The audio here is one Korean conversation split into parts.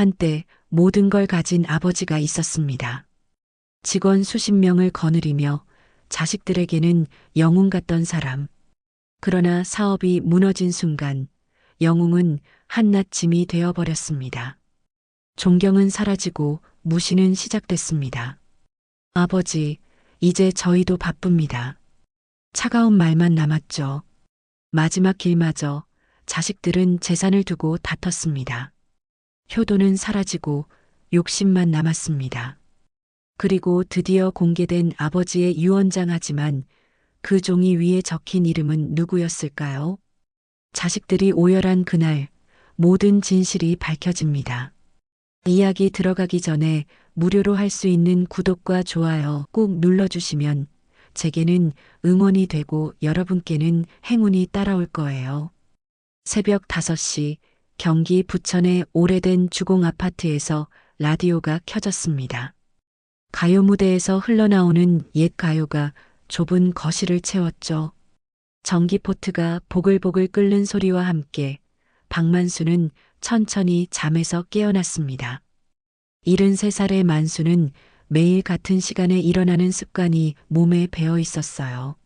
한때 모든 걸 가진 아버지가 있었습니다. 직원 수십 명을 거느리며 자식들에게는 영웅 같던 사람. 그러나 사업이 무너진 순간 영웅은 한낱 짐이 되어버렸습니다. 존경은 사라지고 무시는 시작됐습니다. 아버지, 이제 저희도 바쁩니다. 차가운 말만 남았죠. 마지막 길마저 자식들은 재산을 두고 다퉜습니다. 효도는 사라지고 욕심만 남았습니다. 그리고 드디어 공개된 아버지의 유언장하지만 그 종이 위에 적힌 이름은 누구였을까요? 자식들이 오열한 그날 모든 진실이 밝혀집니다. 이야기 들어가기 전에 무료로 할 수 있는 구독과 좋아요 꼭 눌러주시면 제게는 응원이 되고 여러분께는 행운이 따라올 거예요. 새벽 5시 경기 부천의 오래된 주공 아파트에서 라디오가 켜졌습니다. 가요 무대에서 흘러나오는 옛 가요가 좁은 거실을 채웠죠. 전기포트가 보글보글 끓는 소리와 함께 박만수는 천천히 잠에서 깨어났습니다. 73살의 만수는 매일 같은 시간에 일어나는 습관이 몸에 배어 있었어요.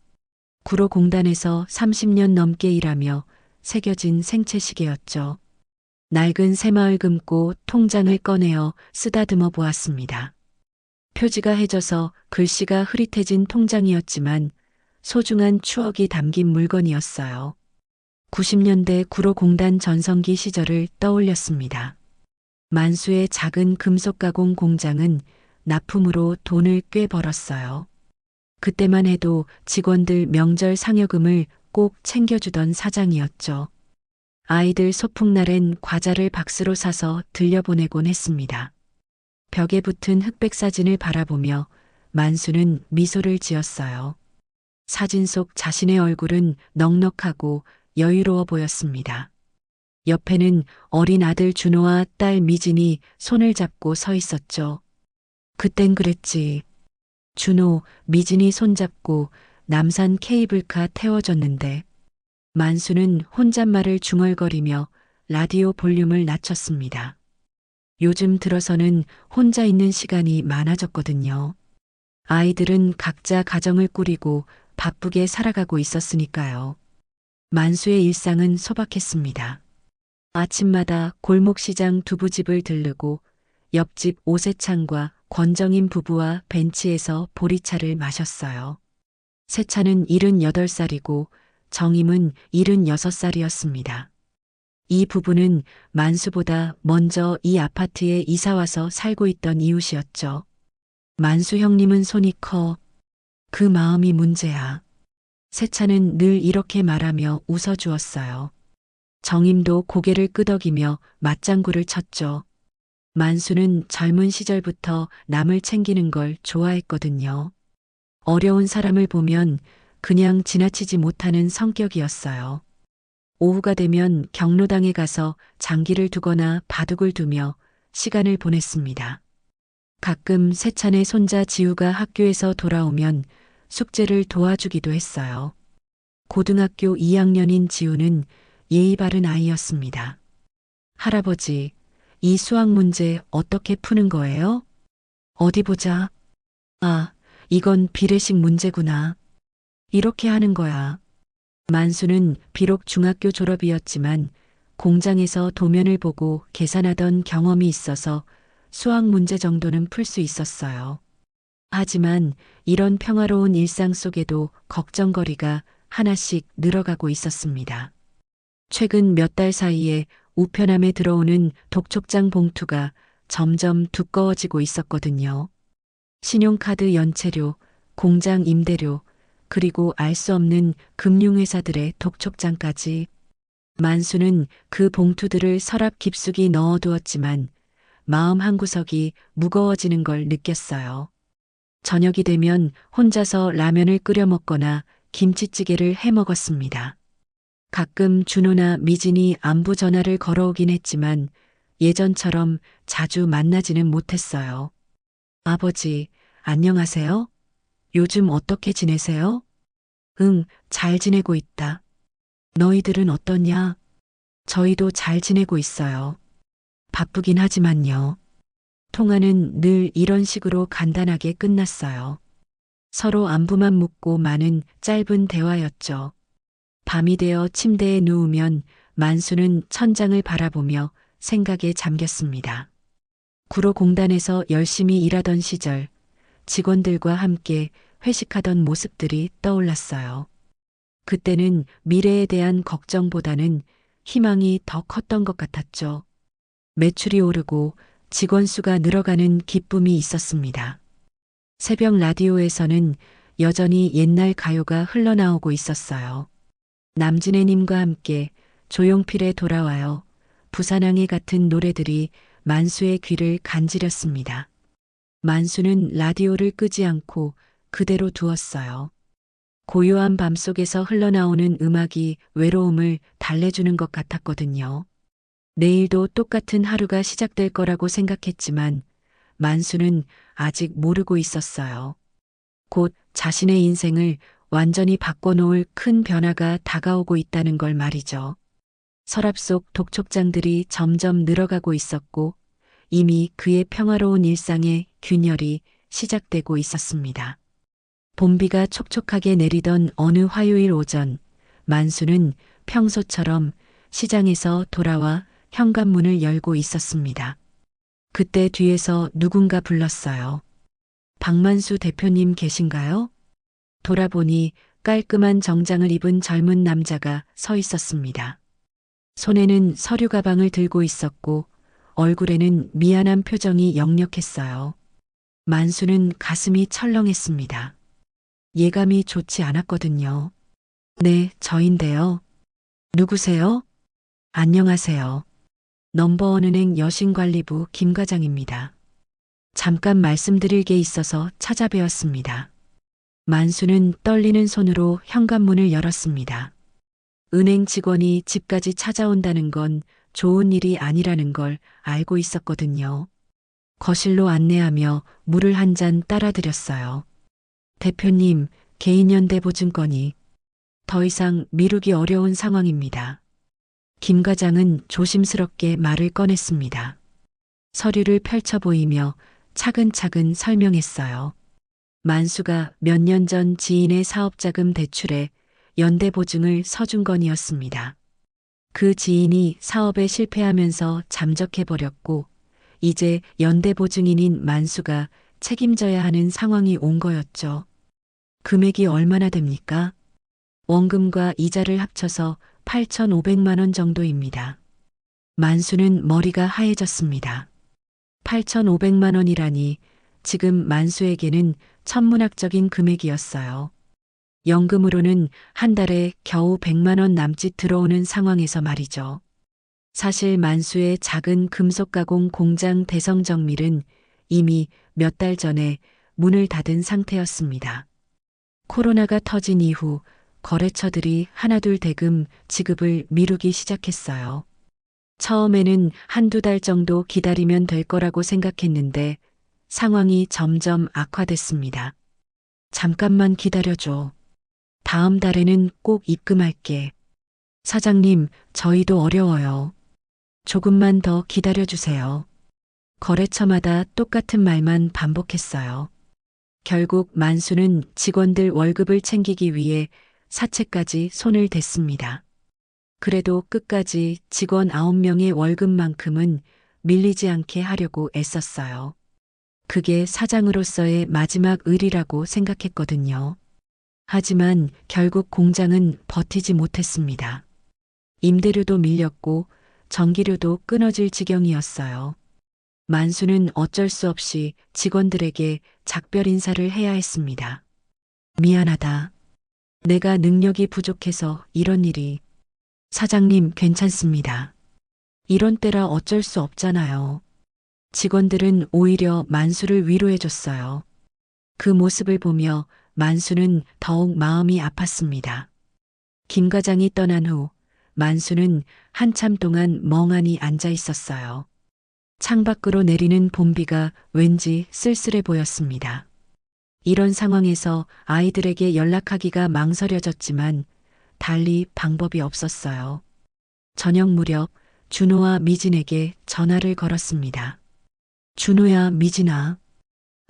구로공단에서 30년 넘게 일하며 새겨진 생체시계였죠. 낡은 새마을 금고 통장을 꺼내어 쓰다듬어 보았습니다. 표지가 해져서 글씨가 흐릿해진 통장이었지만 소중한 추억이 담긴 물건이었어요. 90년대 구로공단 전성기 시절을 떠올렸습니다. 만수의 작은 금속 가공 공장은 납품으로 돈을 꽤 벌었어요. 그때만 해도 직원들 명절 상여금을 꼭 챙겨주던 사장이었죠. 아이들 소풍날엔 과자를 박스로 사서 들려보내곤 했습니다. 벽에 붙은 흑백 사진을 바라보며 만수는 미소를 지었어요. 사진 속 자신의 얼굴은 넉넉하고 여유로워 보였습니다. 옆에는 어린 아들 준호와 딸 미진이 손을 잡고 서 있었죠. 그땐 그랬지. 준호, 미진이 손잡고 남산 케이블카 태워줬는데 만수는 혼잣말을 중얼거리며 라디오 볼륨을 낮췄습니다. 요즘 들어서는 혼자 있는 시간이 많아졌거든요. 아이들은 각자 가정을 꾸리고 바쁘게 살아가고 있었으니까요. 만수의 일상은 소박했습니다. 아침마다 골목시장 두부집을 들르고 옆집 오세창과 권정인 부부와 벤치에서 보리차를 마셨어요. 세차는 78살이고 정임은 76살이었습니다. 이 부부는 만수보다 먼저 이 아파트에 이사와서 살고 있던 이웃이었죠. 만수 형님은 손이 커. 그 마음이 문제야. 세차는 늘 이렇게 말하며 웃어주었어요. 정임도 고개를 끄덕이며 맞장구를 쳤죠. 만수는 젊은 시절부터 남을 챙기는 걸 좋아했거든요. 어려운 사람을 보면 그냥 지나치지 못하는 성격이었어요. 오후가 되면 경로당에 가서 장기를 두거나 바둑을 두며 시간을 보냈습니다. 가끔 세찬의 손자 지우가 학교에서 돌아오면 숙제를 도와주기도 했어요. 고등학교 2학년인 지우는 예의 바른 아이였습니다. 할아버지, 이 수학 문제 어떻게 푸는 거예요? 어디 보자. 아, 이건 비례식 문제구나. 이렇게 하는 거야. 만수는 비록 중학교 졸업이었지만 공장에서 도면을 보고 계산하던 경험이 있어서 수학 문제 정도는 풀 수 있었어요. 하지만 이런 평화로운 일상 속에도 걱정거리가 하나씩 늘어가고 있었습니다. 최근 몇 달 사이에 우편함에 들어오는 독촉장 봉투가 점점 두꺼워지고 있었거든요. 신용카드 연체료, 공장 임대료, 그리고 알 수 없는 금융회사들의 독촉장까지. 만수는 그 봉투들을 서랍 깊숙이 넣어두었지만 마음 한구석이 무거워지는 걸 느꼈어요. 저녁이 되면 혼자서 라면을 끓여 먹거나 김치찌개를 해 먹었습니다. 가끔 준호나 미진이 안부 전화를 걸어오긴 했지만 예전처럼 자주 만나지는 못했어요. 아버지, 안녕하세요? 요즘 어떻게 지내세요? 응, 잘 지내고 있다. 너희들은 어떠냐? 저희도 잘 지내고 있어요. 바쁘긴 하지만요. 통화는 늘 이런 식으로 간단하게 끝났어요. 서로 안부만 묻고 마는 짧은 대화였죠. 밤이 되어 침대에 누우면 만수는 천장을 바라보며 생각에 잠겼습니다. 구로공단에서 열심히 일하던 시절 직원들과 함께 회식하던 모습들이 떠올랐어요. 그때는 미래에 대한 걱정보다는 희망이 더 컸던 것 같았죠. 매출이 오르고 직원 수가 늘어가는 기쁨이 있었습니다. 새벽 라디오에서는 여전히 옛날 가요가 흘러나오고 있었어요. 남진애님과 함께 조용필의 돌아와요, 부산항해 같은 노래들이 만수의 귀를 간지렸습니다. 만수는 라디오를 끄지 않고 그대로 두었어요. 고요한 밤속에서 흘러나오는 음악이 외로움을 달래주는 것 같았거든요. 내일도 똑같은 하루가 시작될 거라고 생각했지만 만수는 아직 모르고 있었어요. 곧 자신의 인생을 완전히 바꿔놓을 큰 변화가 다가오고 있다는 걸 말이죠. 서랍 속 독촉장들이 점점 늘어가고 있었고 이미 그의 평화로운 일상의 균열이 시작되고 있었습니다. 봄비가 촉촉하게 내리던 어느 화요일 오전, 만수는 평소처럼 시장에서 돌아와 현관문을 열고 있었습니다. 그때 뒤에서 누군가 불렀어요. 박만수 대표님 계신가요? 돌아보니 깔끔한 정장을 입은 젊은 남자가 서 있었습니다. 손에는 서류 가방을 들고 있었고 얼굴에는 미안한 표정이 역력했어요. 만수는 가슴이 철렁했습니다. 예감이 좋지 않았거든요. 네, 저인데요. 누구세요? 안녕하세요. 넘버원은행 여신관리부 김 과장입니다. 잠깐 말씀드릴 게 있어서 찾아뵈었습니다. 만수는 떨리는 손으로 현관문을 열었습니다. 은행 직원이 집까지 찾아온다는 건 좋은 일이 아니라는 걸 알고 있었거든요. 거실로 안내하며 물을 한 잔 따라드렸어요. 대표님, 개인연대보증건이 더 이상 미루기 어려운 상황입니다. 김 과장은 조심스럽게 말을 꺼냈습니다. 서류를 펼쳐 보이며 차근차근 설명했어요. 만수가 몇 년 전 지인의 사업자금 대출에 연대보증을 서준 건이었습니다. 그 지인이 사업에 실패하면서 잠적해버렸고 이제 연대보증인인 만수가 책임져야 하는 상황이 온 거였죠. 금액이 얼마나 됩니까? 원금과 이자를 합쳐서 8,500만 원 정도입니다. 만수는 머리가 하얘졌습니다. 8,500만 원이라니 지금 만수에게는 천문학적인 금액이었어요. 연금으로는 한 달에 겨우 100만 원 남짓 들어오는 상황에서 말이죠. 사실 만수의 작은 금속 가공 공장 대성정밀은 이미 몇 달 전에 문을 닫은 상태였습니다. 코로나가 터진 이후 거래처들이 하나둘 대금 지급을 미루기 시작했어요. 처음에는 한두 달 정도 기다리면 될 거라고 생각했는데 상황이 점점 악화됐습니다. 잠깐만 기다려줘. 다음 달에는 꼭 입금할게. 사장님, 저희도 어려워요. 조금만 더 기다려주세요. 거래처마다 똑같은 말만 반복했어요. 결국 만수는 직원들 월급을 챙기기 위해 사채까지 손을 댔습니다. 그래도 끝까지 직원 9명의 월급만큼은 밀리지 않게 하려고 애썼어요. 그게 사장으로서의 마지막 의리라고 생각했거든요. 하지만 결국 공장은 버티지 못했습니다. 임대료도 밀렸고 전기료도 끊어질 지경이었어요. 만수는 어쩔 수 없이 직원들에게 작별 인사를 해야 했습니다. 미안하다. 내가 능력이 부족해서 이런 일이. 사장님, 괜찮습니다. 이런 때라 어쩔 수 없잖아요. 직원들은 오히려 만수를 위로해줬어요. 그 모습을 보며 만수는 더욱 마음이 아팠습니다. 김 과장이 떠난 후 만수는 한참 동안 멍하니 앉아 있었어요. 창밖으로 내리는 봄비가 왠지 쓸쓸해 보였습니다. 이런 상황에서 아이들에게 연락하기가 망설여졌지만 달리 방법이 없었어요. 저녁 무렵 준호와 미진에게 전화를 걸었습니다. 준호야, 미진아.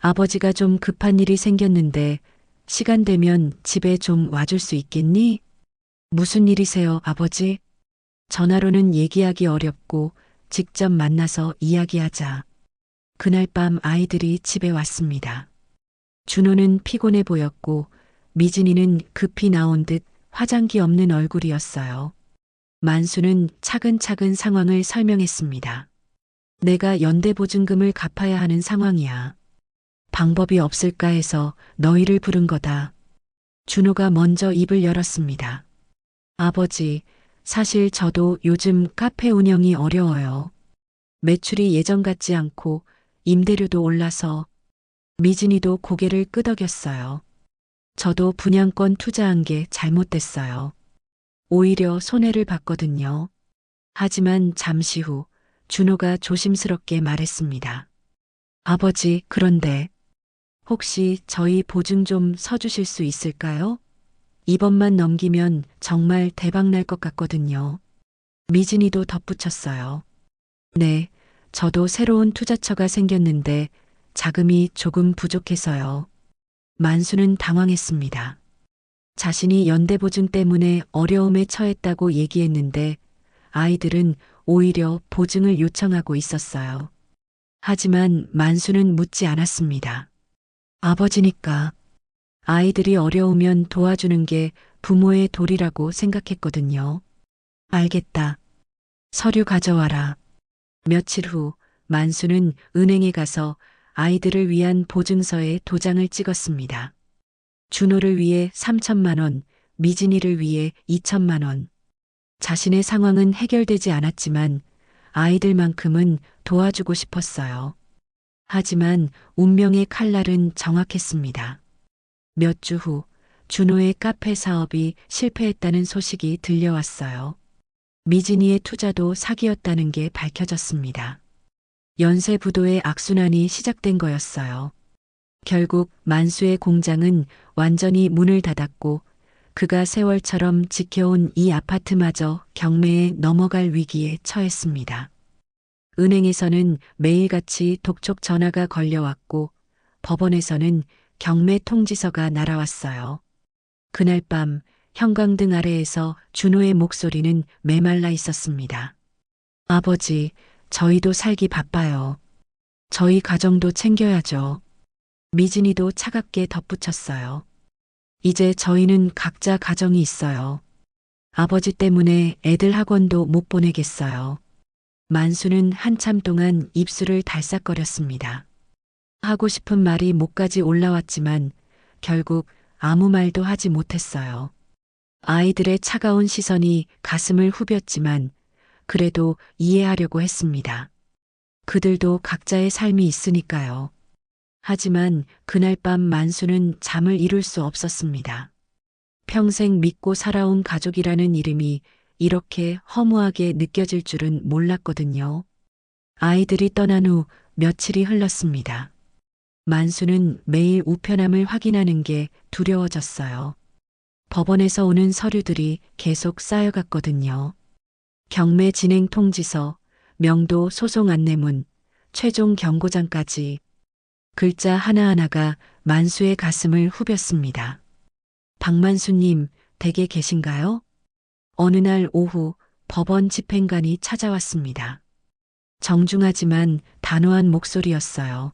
아버지가 좀 급한 일이 생겼는데 시간 되면 집에 좀 와줄 수 있겠니? 무슨 일이세요, 아버지? 전화로는 얘기하기 어렵고 직접 만나서 이야기하자. 그날 밤 아이들이 집에 왔습니다. 준호는 피곤해 보였고 미진이는 급히 나온 듯 화장기 없는 얼굴이었어요. 만수는 차근차근 상황을 설명했습니다. 내가 연대보증금을 갚아야 하는 상황이야. 방법이 없을까 해서 너희를 부른 거다. 준호가 먼저 입을 열었습니다. 아버지, 사실 저도 요즘 카페 운영이 어려워요. 매출이 예전 같지 않고 임대료도 올라서. 미진이도 고개를 끄덕였어요. 저도 분양권 투자한 게 잘못됐어요. 오히려 손해를 봤거든요. 하지만 잠시 후 준호가 조심스럽게 말했습니다. 아버지, 그런데 혹시 저희 보증 좀 서주실 수 있을까요? 이번만 넘기면 정말 대박 날 것 같거든요. 미진이도 덧붙였어요. 네, 저도 새로운 투자처가 생겼는데 자금이 조금 부족해서요. 만수는 당황했습니다. 자신이 연대보증 때문에 어려움에 처했다고 얘기했는데 아이들은 오히려 보증을 요청하고 있었어요. 하지만 만수는 묻지 않았습니다. 아버지니까 아이들이 어려우면 도와주는 게 부모의 도리라고 생각했거든요. 알겠다. 서류 가져와라. 며칠 후 만수는 은행에 가서 아이들을 위한 보증서에 도장을 찍었습니다. 준호를 위해 3천만 원, 미진이를 위해 2천만 원. 자신의 상황은 해결되지 않았지만 아이들만큼은 도와주고 싶었어요. 하지만 운명의 칼날은 정확했습니다. 몇 주 후 준호의 카페 사업이 실패했다는 소식이 들려왔어요. 미진이의 투자도 사기였다는 게 밝혀졌습니다. 연쇄 부도의 악순환이 시작된 거였어요. 결국 만수의 공장은 완전히 문을 닫았고 그가 세월처럼 지켜온 이 아파트마저 경매에 넘어갈 위기에 처했습니다. 은행에서는 매일같이 독촉 전화가 걸려왔고 법원에서는 경매 통지서가 날아왔어요. 그날 밤 형광등 아래에서 준호의 목소리는 메말라 있었습니다. 아버지, 저희도 살기 바빠요. 저희 가정도 챙겨야죠. 미진이도 차갑게 덧붙였어요. 이제 저희는 각자 가정이 있어요. 아버지 때문에 애들 학원도 못 보내겠어요. 만수는 한참 동안 입술을 달싹거렸습니다. 하고 싶은 말이 목까지 올라왔지만 결국 아무 말도 하지 못했어요. 아이들의 차가운 시선이 가슴을 후볐지만 그래도 이해하려고 했습니다. 그들도 각자의 삶이 있으니까요. 하지만 그날 밤 만수는 잠을 이룰 수 없었습니다. 평생 믿고 살아온 가족이라는 이름이 이렇게 허무하게 느껴질 줄은 몰랐거든요. 아이들이 떠난 후 며칠이 흘렀습니다. 만수는 매일 우편함을 확인하는 게 두려워졌어요. 법원에서 오는 서류들이 계속 쌓여갔거든요. 경매 진행 통지서, 명도 소송 안내문, 최종 경고장까지 글자 하나하나가 만수의 가슴을 후볐습니다. 박만수님, 댁에 계신가요? 어느 날 오후 법원 집행관이 찾아왔습니다. 정중하지만 단호한 목소리였어요.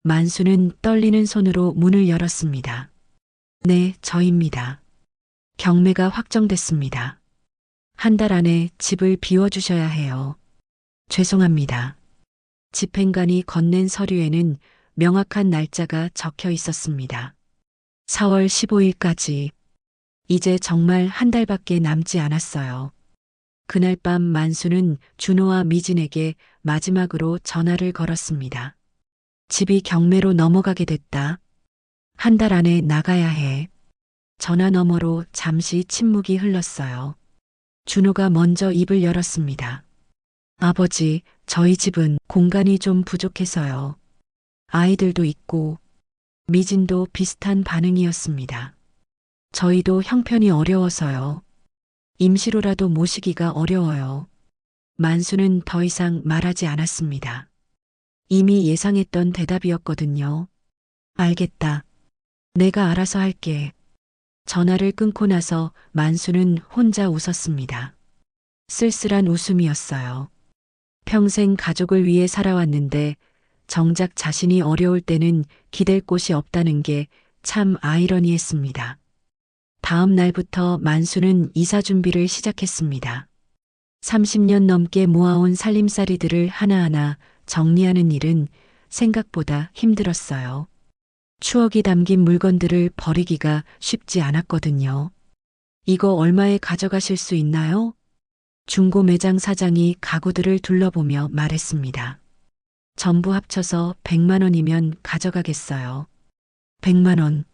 만수는 떨리는 손으로 문을 열었습니다. 네, 저입니다. 경매가 확정됐습니다. 한 달 안에 집을 비워주셔야 해요. 죄송합니다. 집행관이 건넨 서류에는 명확한 날짜가 적혀 있었습니다. 4월 15일까지. 이제 정말 한 달밖에 남지 않았어요. 그날 밤 만수는 준호와 미진에게 마지막으로 전화를 걸었습니다. 집이 경매로 넘어가게 됐다. 한 달 안에 나가야 해. 전화 너머로 잠시 침묵이 흘렀어요. 준호가 먼저 입을 열었습니다. 아버지, 저희 집은 공간이 좀 부족해서요. 아이들도 있고, 미진도 비슷한 반응이었습니다. 저희도 형편이 어려워서요. 임시로라도 모시기가 어려워요. 만수는 더 이상 말하지 않았습니다. 이미 예상했던 대답이었거든요. 알겠다. 내가 알아서 할게. 전화를 끊고 나서 만수는 혼자 웃었습니다. 쓸쓸한 웃음이었어요. 평생 가족을 위해 살아왔는데 정작 자신이 어려울 때는 기댈 곳이 없다는 게 참 아이러니했습니다. 다음 날부터 만수는 이사 준비를 시작했습니다. 30년 넘게 모아온 살림살이들을 하나하나 정리하는 일은 생각보다 힘들었어요. 추억이 담긴 물건들을 버리기가 쉽지 않았거든요. 이거 얼마에 가져가실 수 있나요? 중고 매장 사장이 가구들을 둘러보며 말했습니다. 전부 합쳐서 100만 원이면 가져가겠어요. 100만 원.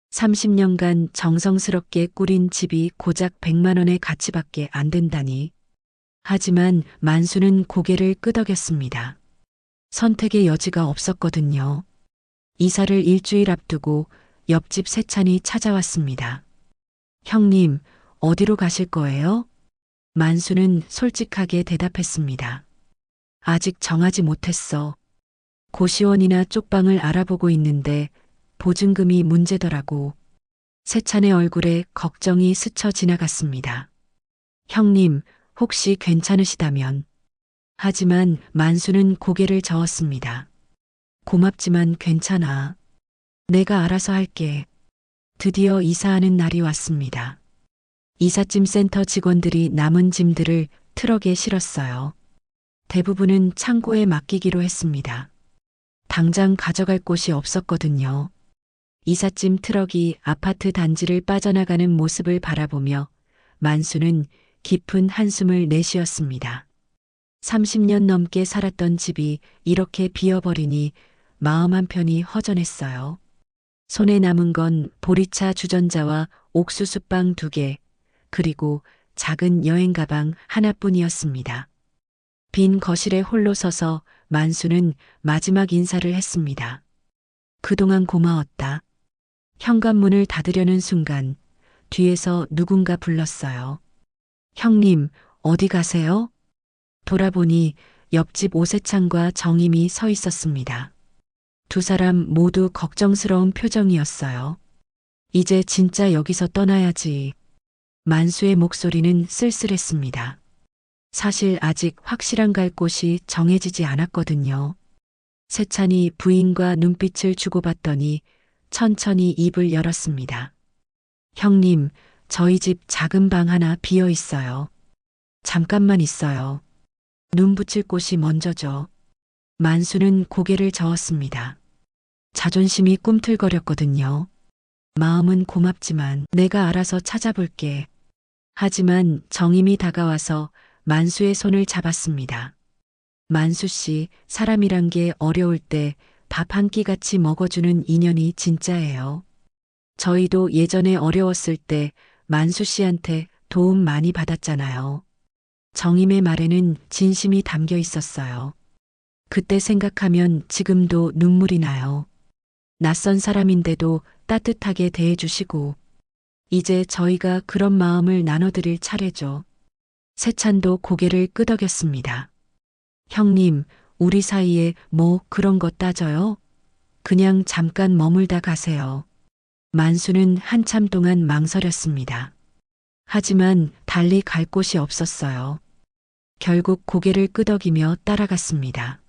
30년간 정성스럽게 꾸린 집이 고작 100만 원의 가치밖에 안 된다니. 하지만 만수는 고개를 끄덕였습니다. 선택의 여지가 없었거든요. 이사를 일주일 앞두고 옆집 세찬이 찾아왔습니다. 형님, 어디로 가실 거예요? 만수는 솔직하게 대답했습니다. 아직 정하지 못했어. 고시원이나 쪽방을 알아보고 있는데 보증금이 문제더라고. 세찬의 얼굴에 걱정이 스쳐 지나갔습니다. 형님, 혹시 괜찮으시다면. 하지만 만수는 고개를 저었습니다. 고맙지만 괜찮아. 내가 알아서 할게. 드디어 이사하는 날이 왔습니다. 이삿짐 센터 직원들이 남은 짐들을 트럭에 실었어요. 대부분은 창고에 맡기기로 했습니다. 당장 가져갈 곳이 없었거든요. 이삿짐 트럭이 아파트 단지를 빠져나가는 모습을 바라보며 만수는 깊은 한숨을 내쉬었습니다. 30년 넘게 살았던 집이 이렇게 비어버리니 마음 한편이 허전했어요. 손에 남은 건 보리차 주전자와 옥수수빵 2개, 그리고 작은 여행 가방 하나뿐이었습니다. 빈 거실에 홀로 서서 만수는 마지막 인사를 했습니다. 그동안 고마웠다. 현관문을 닫으려는 순간 뒤에서 누군가 불렀어요. 형님, 어디 가세요? 돌아보니 옆집 오세창과 정임이 서 있었습니다. 두 사람 모두 걱정스러운 표정이었어요. 이제 진짜 여기서 떠나야지. 만수의 목소리는 쓸쓸했습니다. 사실 아직 확실한 갈 곳이 정해지지 않았거든요. 세찬이 부인과 눈빛을 주고받더니 천천히 입을 열었습니다. 형님, 저희 집 작은 방 하나 비어 있어요. 잠깐만 있어요. 눈 붙일 곳이 먼저죠. 만수는 고개를 저었습니다. 자존심이 꿈틀거렸거든요. 마음은 고맙지만 내가 알아서 찾아볼게. 하지만 정임이 다가와서 만수의 손을 잡았습니다. 만수 씨, 사람이란 게 어려울 때 밥 한 끼 같이 먹어주는 인연이 진짜예요. 저희도 예전에 어려웠을 때 만수 씨한테 도움 많이 받았잖아요. 정임의 말에는 진심이 담겨 있었어요. 그때 생각하면 지금도 눈물이 나요. 낯선 사람인데도 따뜻하게 대해주시고, 이제 저희가 그런 마음을 나눠드릴 차례죠. 세찬도 고개를 끄덕였습니다. 형님, 우리 사이에 뭐 그런 거 따져요? 그냥 잠깐 머물다 가세요. 만수는 한참 동안 망설였습니다. 하지만 달리 갈 곳이 없었어요. 결국 고개를 끄덕이며 따라갔습니다.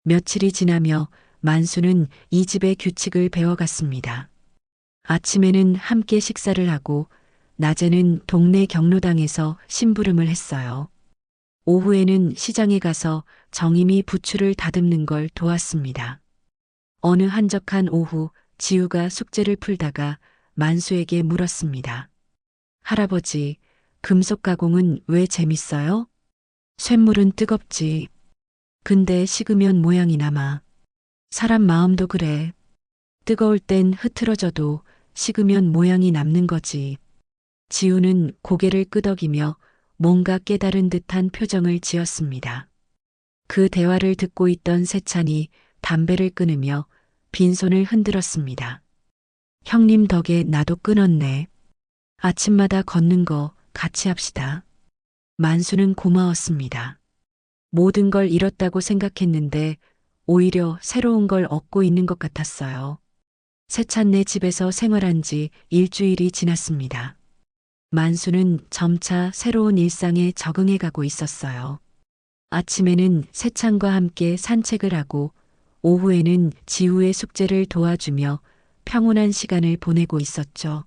며칠이 지나며 만수는 이 집의 규칙을 배워갔습니다. 아침에는 함께 식사를 하고 낮에는 동네 경로당에서 심부름을 했어요. 오후에는 시장에 가서 정임이 부추를 다듬는 걸 도왔습니다. 어느 한적한 오후 지우가 숙제를 풀다가 만수에게 물었습니다. 할아버지, 금속 가공은 왜 재밌어요? 쇳물은 뜨겁지. 근데 식으면 모양이 남아. 사람 마음도 그래. 뜨거울 땐 흐트러져도 식으면 모양이 남는 거지. 지우는 고개를 끄덕이며 뭔가 깨달은 듯한 표정을 지었습니다. 그 대화를 듣고 있던 세찬이 담배를 끊으며 빈손을 흔들었습니다. 형님 덕에 나도 끊었네. 아침마다 걷는 거 같이 합시다. 만수는 고마웠습니다. 모든 걸 잃었다고 생각했는데 오히려 새로운 걸 얻고 있는 것 같았어요. 세찬네 집에서 생활한 지 일주일이 지났습니다. 만수는 점차 새로운 일상에 적응해 가고 있었어요. 아침에는 세찬과 함께 산책을 하고 오후에는 지우의 숙제를 도와주며 평온한 시간을 보내고 있었죠.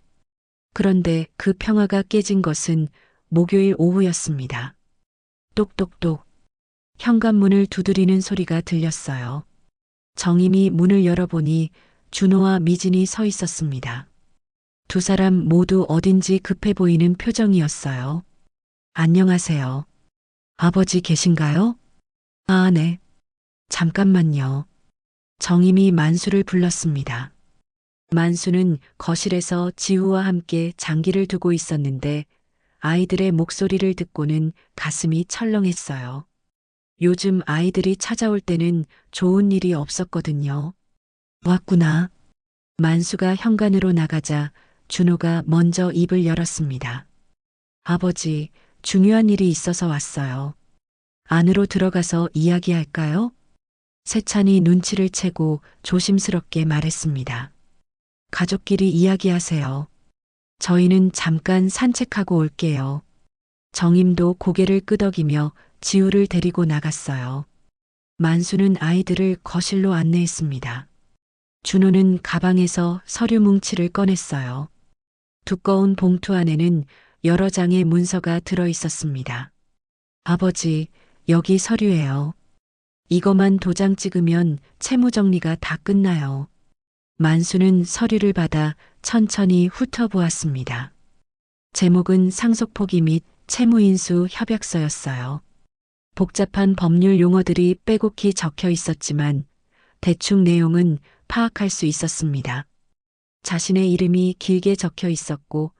그런데 그 평화가 깨진 것은 목요일 오후였습니다. 똑똑똑. 현관문을 두드리는 소리가 들렸어요. 정임이 문을 열어보니 준호와 미진이 서 있었습니다. 두 사람 모두 어딘지 급해 보이는 표정이었어요. 안녕하세요. 아버지 계신가요? 아, 네. 잠깐만요. 정임이 만수를 불렀습니다. 만수는 거실에서 지우와 함께 장기를 두고 있었는데 아이들의 목소리를 듣고는 가슴이 철렁했어요. 요즘 아이들이 찾아올 때는 좋은 일이 없었거든요. 왔구나. 만수가 현관으로 나가자 준호가 먼저 입을 열었습니다. 아버지, 중요한 일이 있어서 왔어요. 안으로 들어가서 이야기할까요? 세찬이 눈치를 채고 조심스럽게 말했습니다. 가족끼리 이야기하세요. 저희는 잠깐 산책하고 올게요. 정임도 고개를 끄덕이며 지우를 데리고 나갔어요. 만수는 아이들을 거실로 안내했습니다. 준호는 가방에서 서류 뭉치를 꺼냈어요. 두꺼운 봉투 안에는 여러 장의 문서가 들어 있었습니다. 아버지, 여기 서류예요. 이거만 도장 찍으면 채무 정리가 다 끝나요. 만수는 서류를 받아 천천히 훑어보았습니다. 제목은 상속포기 및 채무인수 협약서였어요. 복잡한 법률 용어들이 빼곡히 적혀 있었지만 대충 내용은 파악할 수 있었습니다. 자신의 이름이 길게 적혀 있었고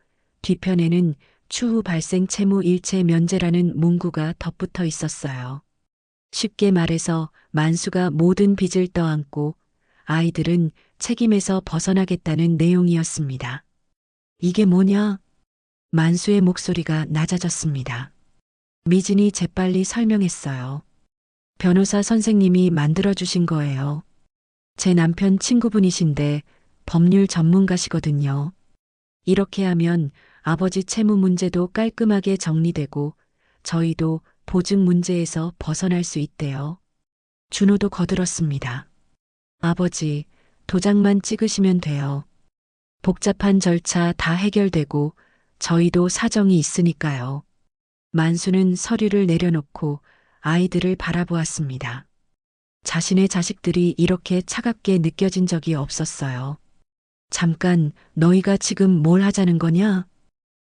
뒤편에는 추후 발생 채무 일체 면제라는 문구가 덧붙어 있었어요. 쉽게 말해서 만수가 모든 빚을 떠안고 아이들은 책임에서 벗어나겠다는 내용이었습니다. 이게 뭐냐? 만수의 목소리가 낮아졌습니다. 미진이 재빨리 설명했어요. 변호사 선생님이 만들어주신 거예요. 제 남편 친구분이신데 법률 전문가시거든요. 이렇게 하면 아버지 채무 문제도 깔끔하게 정리되고 저희도 보증 문제에서 벗어날 수 있대요. 준호도 거들었습니다. 아버지, 도장만 찍으시면 돼요. 복잡한 절차 다 해결되고 저희도 사정이 있으니까요. 만수는 서류를 내려놓고 아이들을 바라보았습니다. 자신의 자식들이 이렇게 차갑게 느껴진 적이 없었어요. 잠깐, 너희가 지금 뭘 하자는 거냐?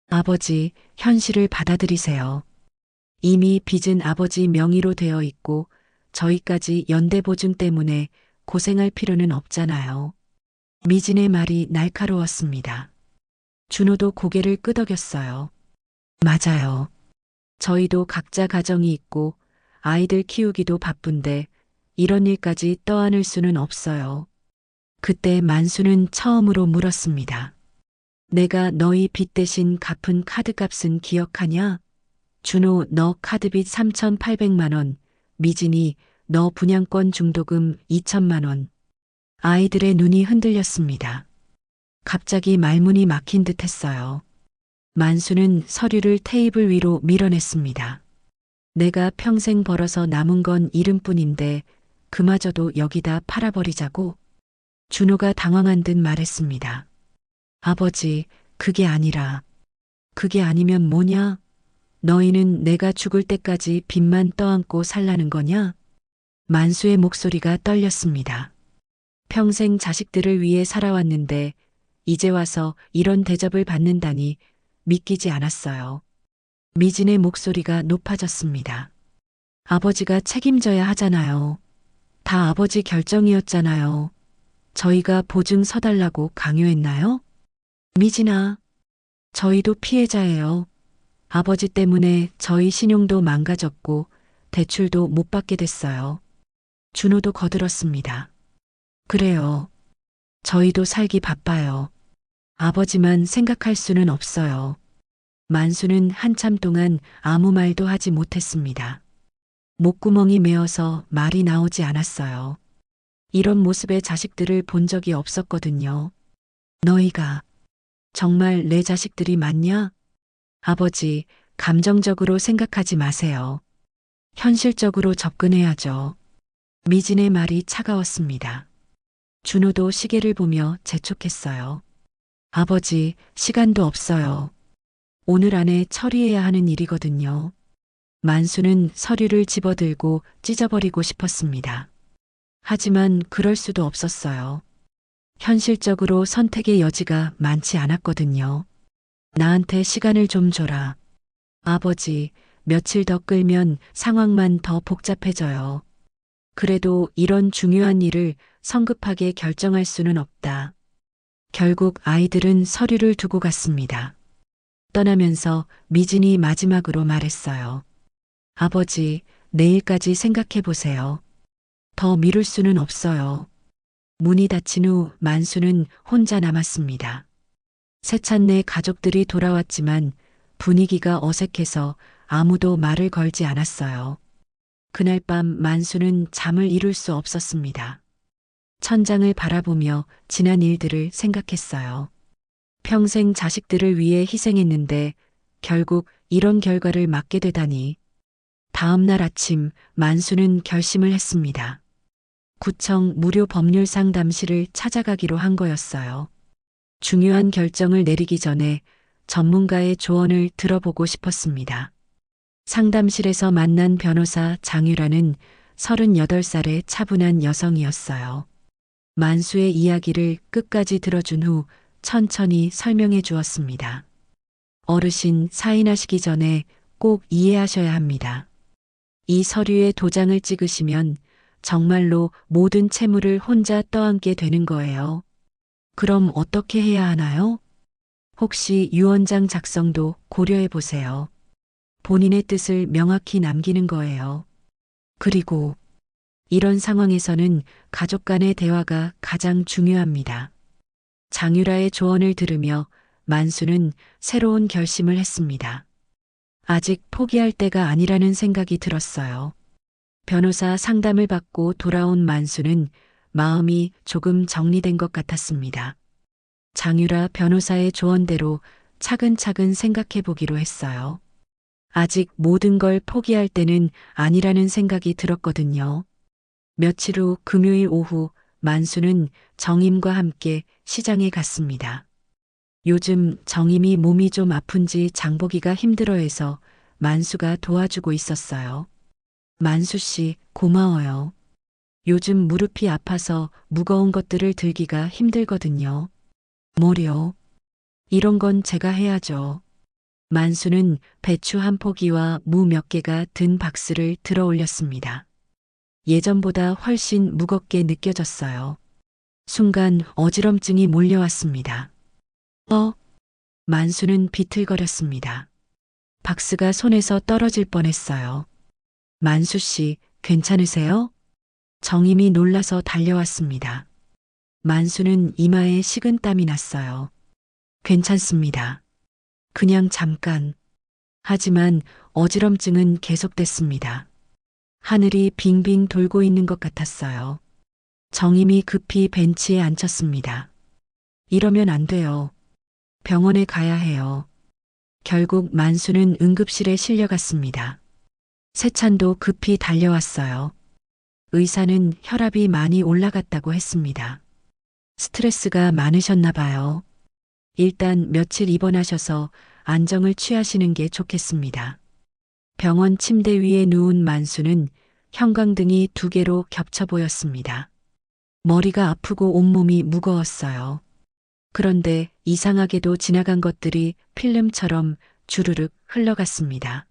아버지, 현실을 받아들이세요. 이미 빚은 아버지 명의로 되어 있고 저희까지 연대보증 때문에 고생할 필요는 없잖아요. 미진의 말이 날카로웠습니다. 준호도 고개를 끄덕였어요. 맞아요. 저희도 각자 가정이 있고 아이들 키우기도 바쁜데 이런 일까지 떠안을 수는 없어요. 그때 만수는 처음으로 물었습니다. 내가 너희 빚 대신 갚은 카드값은 기억하냐? 준호, 너 카드빚 3,800만 원, 미진이 너 분양권 중도금 2천만 원. 아이들의 눈이 흔들렸습니다. 갑자기 말문이 막힌 듯 했어요. 만수는 서류를 테이블 위로 밀어냈습니다. 내가 평생 벌어서 남은 건 이름뿐인데 그마저도 여기다 팔아버리자고? 준호가 당황한 듯 말했습니다. 아버지, 그게 아니라. 그게 아니면 뭐냐? 너희는 내가 죽을 때까지 빚만 떠안고 살라는 거냐? 만수의 목소리가 떨렸습니다. 평생 자식들을 위해 살아왔는데 이제 와서 이런 대접을 받는다니 믿기지 않았어요. 미진의 목소리가 높아졌습니다. 아버지가 책임져야 하잖아요. 다 아버지 결정이었잖아요. 저희가 보증 서달라고 강요했나요? 미진아, 저희도 피해자예요. 아버지 때문에 저희 신용도 망가졌고 대출도 못 받게 됐어요. 준호도 거들었습니다. 그래요. 저희도 살기 바빠요. 아버지만 생각할 수는 없어요. 만수는 한참 동안 아무 말도 하지 못했습니다. 목구멍이 메어서 말이 나오지 않았어요. 이런 모습의 자식들을 본 적이 없었거든요. 너희가 정말 내 자식들이 맞냐? 아버지, 감정적으로 생각하지 마세요. 현실적으로 접근해야죠. 미진의 말이 차가웠습니다. 준호도 시계를 보며 재촉했어요. 아버지, 시간도 없어요. 오늘 안에 처리해야 하는 일이거든요. 만수는 서류를 집어들고 찢어버리고 싶었습니다. 하지만 그럴 수도 없었어요. 현실적으로 선택의 여지가 많지 않았거든요. 나한테 시간을 좀 줘라. 아버지, 며칠 더 끌면 상황만 더 복잡해져요. 그래도 이런 중요한 일을 성급하게 결정할 수는 없다. 결국 아이들은 서류를 두고 갔습니다. 떠나면서 미진이 마지막으로 말했어요. 아버지, 내일까지 생각해 보세요. 더 미룰 수는 없어요. 문이 닫힌 후 만수는 혼자 남았습니다. 세찬네 가족들이 돌아왔지만 분위기가 어색해서 아무도 말을 걸지 않았어요. 그날 밤 만수는 잠을 이룰 수 없었습니다. 천장을 바라보며 지난 일들을 생각했어요. 평생 자식들을 위해 희생했는데 결국 이런 결과를 맞게 되다니. 다음 날 아침 만수는 결심을 했습니다. 구청 무료 법률 상담실을 찾아가기로 한 거였어요. 중요한 결정을 내리기 전에 전문가의 조언을 들어보고 싶었습니다. 상담실에서 만난 변호사 장유라는 38살의 차분한 여성이었어요. 만수의 이야기를 끝까지 들어준 후 천천히 설명해 주었습니다. 어르신 사인하시기 전에 꼭 이해하셔야 합니다. 이 서류에 도장을 찍으시면 정말로 모든 채무를 혼자 떠안게 되는 거예요. 그럼 어떻게 해야 하나요? 혹시 유언장 작성도 고려해 보세요. 본인의 뜻을 명확히 남기는 거예요. 그리고 이런 상황에서는 가족 간의 대화가 가장 중요합니다. 장유라의 조언을 들으며 만수는 새로운 결심을 했습니다. 아직 포기할 때가 아니라는 생각이 들었어요. 변호사 상담을 받고 돌아온 만수는 마음이 조금 정리된 것 같았습니다. 장유라 변호사의 조언대로 차근차근 생각해 보기로 했어요. 아직 모든 걸 포기할 때는 아니라는 생각이 들었거든요. 며칠 후 금요일 오후 만수는 정임과 함께 시장에 갔습니다. 요즘 정임이 몸이 좀 아픈지 장보기가 힘들어해서 만수가 도와주고 있었어요. 만수 씨, 고마워요. 요즘 무릎이 아파서 무거운 것들을 들기가 힘들거든요. 뭐려? 이런 건 제가 해야죠. 만수는 배추 한 포기와 무 몇 개가 든 박스를 들어 올렸습니다. 예전보다 훨씬 무겁게 느껴졌어요. 순간 어지럼증이 몰려왔습니다. 만수는 비틀거렸습니다. 박스가 손에서 떨어질 뻔했어요. 만수 씨, 괜찮으세요? 정임이 놀라서 달려왔습니다. 만수는 이마에 식은땀이 났어요. 괜찮습니다. 그냥 잠깐. 하지만 어지럼증은 계속됐습니다. 하늘이 빙빙 돌고 있는 것 같았어요. 정임이 급히 벤치에 앉혔습니다. 이러면 안 돼요. 병원에 가야 해요. 결국 만수는 응급실에 실려갔습니다. 세찬도 급히 달려왔어요. 의사는 혈압이 많이 올라갔다고 했습니다. 스트레스가 많으셨나 봐요. 일단 며칠 입원하셔서 안정을 취하시는 게 좋겠습니다. 병원 침대 위에 누운 만수는 형광등이 2개로 겹쳐 보였습니다. 머리가 아프고 온몸이 무거웠어요. 그런데 이상하게도 지나간 것들이 필름처럼 주르륵 흘러갔습니다.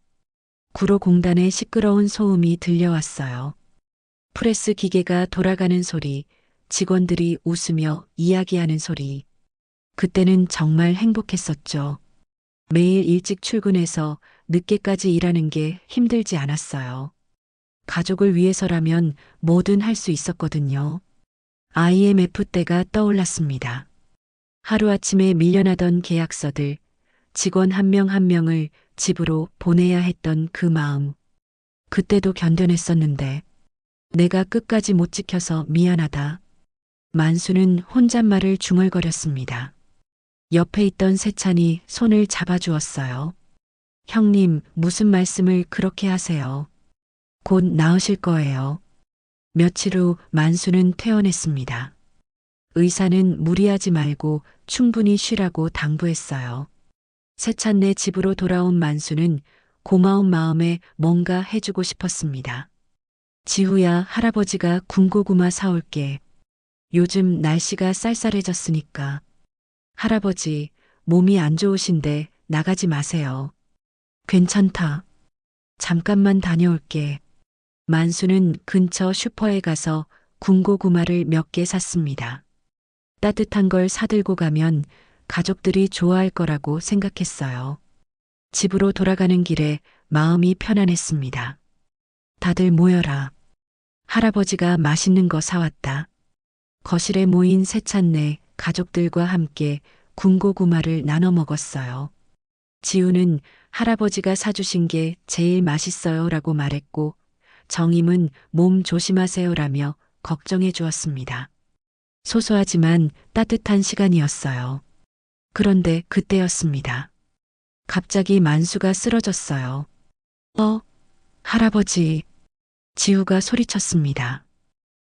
구로공단의 시끄러운 소음이 들려왔어요. 프레스 기계가 돌아가는 소리, 직원들이 웃으며 이야기하는 소리. 그때는 정말 행복했었죠. 매일 일찍 출근해서 늦게까지 일하는 게 힘들지 않았어요. 가족을 위해서라면 뭐든 할 수 있었거든요. IMF 때가 떠올랐습니다. 하루아침에 밀려나던 계약서들, 직원 한 명 한 명을 집으로 보내야 했던 그 마음. 그때도 견뎌냈었는데 내가 끝까지 못 지켜서 미안하다. 만수는 혼잣말을 중얼거렸습니다. 옆에 있던 세찬이 손을 잡아주었어요. 형님, 무슨 말씀을 그렇게 하세요? 곧 나으실 거예요. 며칠 후 만수는 퇴원했습니다. 의사는 무리하지 말고 충분히 쉬라고 당부했어요. 세찬네 집으로 돌아온 만수는 고마운 마음에 뭔가 해주고 싶었습니다. 지후야, 할아버지가 군고구마 사올게. 요즘 날씨가 쌀쌀해졌으니까. 할아버지, 몸이 안 좋으신데 나가지 마세요. 괜찮다. 잠깐만 다녀올게. 만수는 근처 슈퍼에 가서 군고구마를 몇 개 샀습니다. 따뜻한 걸 사들고 가면 가족들이 좋아할 거라고 생각했어요. 집으로 돌아가는 길에 마음이 편안했습니다. 다들 모여라. 할아버지가 맛있는 거 사왔다. 거실에 모인 세찬네 가족들과 함께 군고구마를 나눠 먹었어요. 지우는 할아버지가 사주신 게 제일 맛있어요 라고 말했고, 정임은 몸 조심하세요라며 걱정해 주었습니다. 소소하지만 따뜻한 시간이었어요. 그런데 그때였습니다. 갑자기 만수가 쓰러졌어요. 할아버지. 지우가 소리쳤습니다.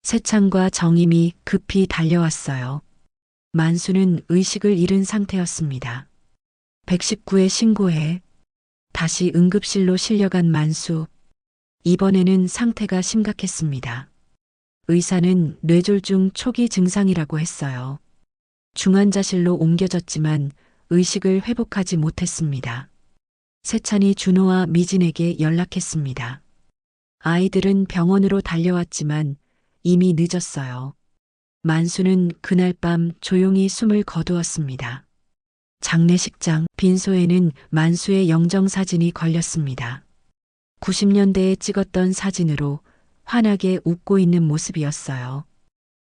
세찬과 정임이 급히 달려왔어요. 만수는 의식을 잃은 상태였습니다. 119에 신고해. 다시 응급실로 실려간 만수. 이번에는 상태가 심각했습니다. 의사는 뇌졸중 초기 증상이라고 했어요. 중환자실로 옮겨졌지만 의식을 회복하지 못했습니다. 세찬이 준호와 미진에게 연락했습니다. 아이들은 병원으로 달려왔지만 이미 늦었어요. 만수는 그날 밤 조용히 숨을 거두었습니다. 장례식장 빈소에는 만수의 영정사진이 걸렸습니다. 90년대에 찍었던 사진으로 환하게 웃고 있는 모습이었어요.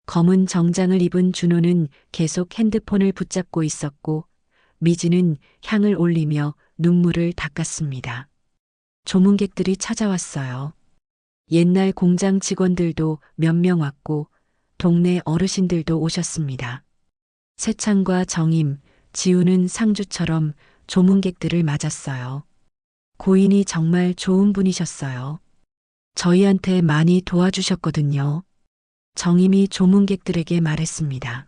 검은 정장을 입은 준호는 계속 핸드폰을 붙잡고 있었고, 미진은 향을 올리며 눈물을 닦았습니다. 조문객들이 찾아왔어요. 옛날 공장 직원들도 몇 명 왔고, 동네 어르신들도 오셨습니다. 세찬과 정임, 지우는 상주처럼 조문객들을 맞았어요. 고인이 정말 좋은 분이셨어요. 저희한테 많이 도와주셨거든요. 정임이 조문객들에게 말했습니다.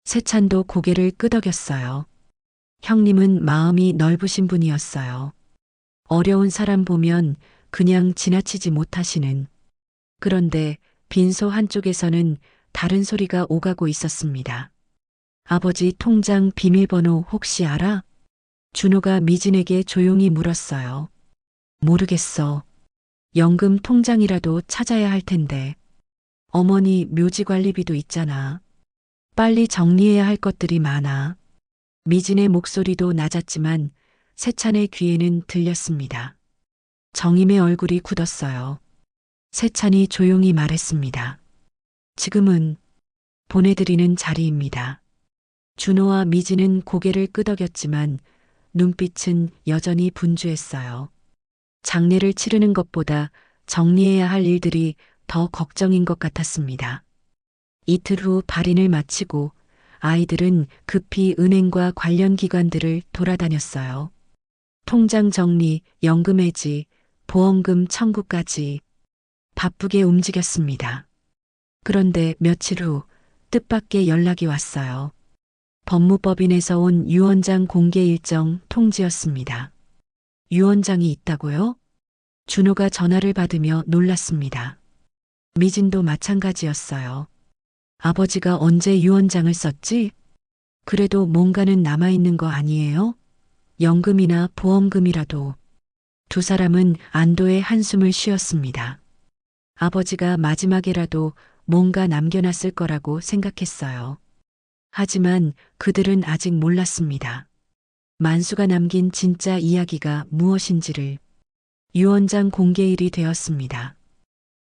세찬도 고개를 끄덕였어요. 형님은 마음이 넓으신 분이었어요. 어려운 사람 보면 그냥 지나치지 못하시는. 그런데 빈소 한쪽에서는 다른 소리가 오가고 있었습니다. 아버지 통장 비밀번호 혹시 알아? 준호가 미진에게 조용히 물었어요. 모르겠어. 연금 통장이라도 찾아야 할 텐데. 어머니 묘지 관리비도 있잖아. 빨리 정리해야 할 것들이 많아. 미진의 목소리도 낮았지만 세찬의 귀에는 들렸습니다. 정임의 얼굴이 굳었어요. 세찬이 조용히 말했습니다. 지금은 보내드리는 자리입니다. 준호와 미진은 고개를 끄덕였지만 눈빛은 여전히 분주했어요. 장례를 치르는 것보다 정리해야 할 일들이 더 걱정인 것 같았습니다. 이틀 후 발인을 마치고 아이들은 급히 은행과 관련 기관들을 돌아다녔어요. 통장 정리, 연금 해지, 보험금 청구까지 바쁘게 움직였습니다. 그런데 며칠 후 뜻밖의 연락이 왔어요. 법무법인에서 온 유원장 공개 일정 통지였습니다. 유원장이 있다고요? 준호가 전화를 받으며 놀랐습니다. 미진도 마찬가지였어요. 아버지가 언제 유언장을 썼지? 그래도 뭔가는 남아있는 거 아니에요? 연금이나 보험금이라도. 두 사람은 안도의 한숨을 쉬었습니다. 아버지가 마지막에라도 뭔가 남겨놨을 거라고 생각했어요. 하지만 그들은 아직 몰랐습니다. 만수가 남긴 진짜 이야기가 무엇인지를. 유언장 공개일이 되었습니다.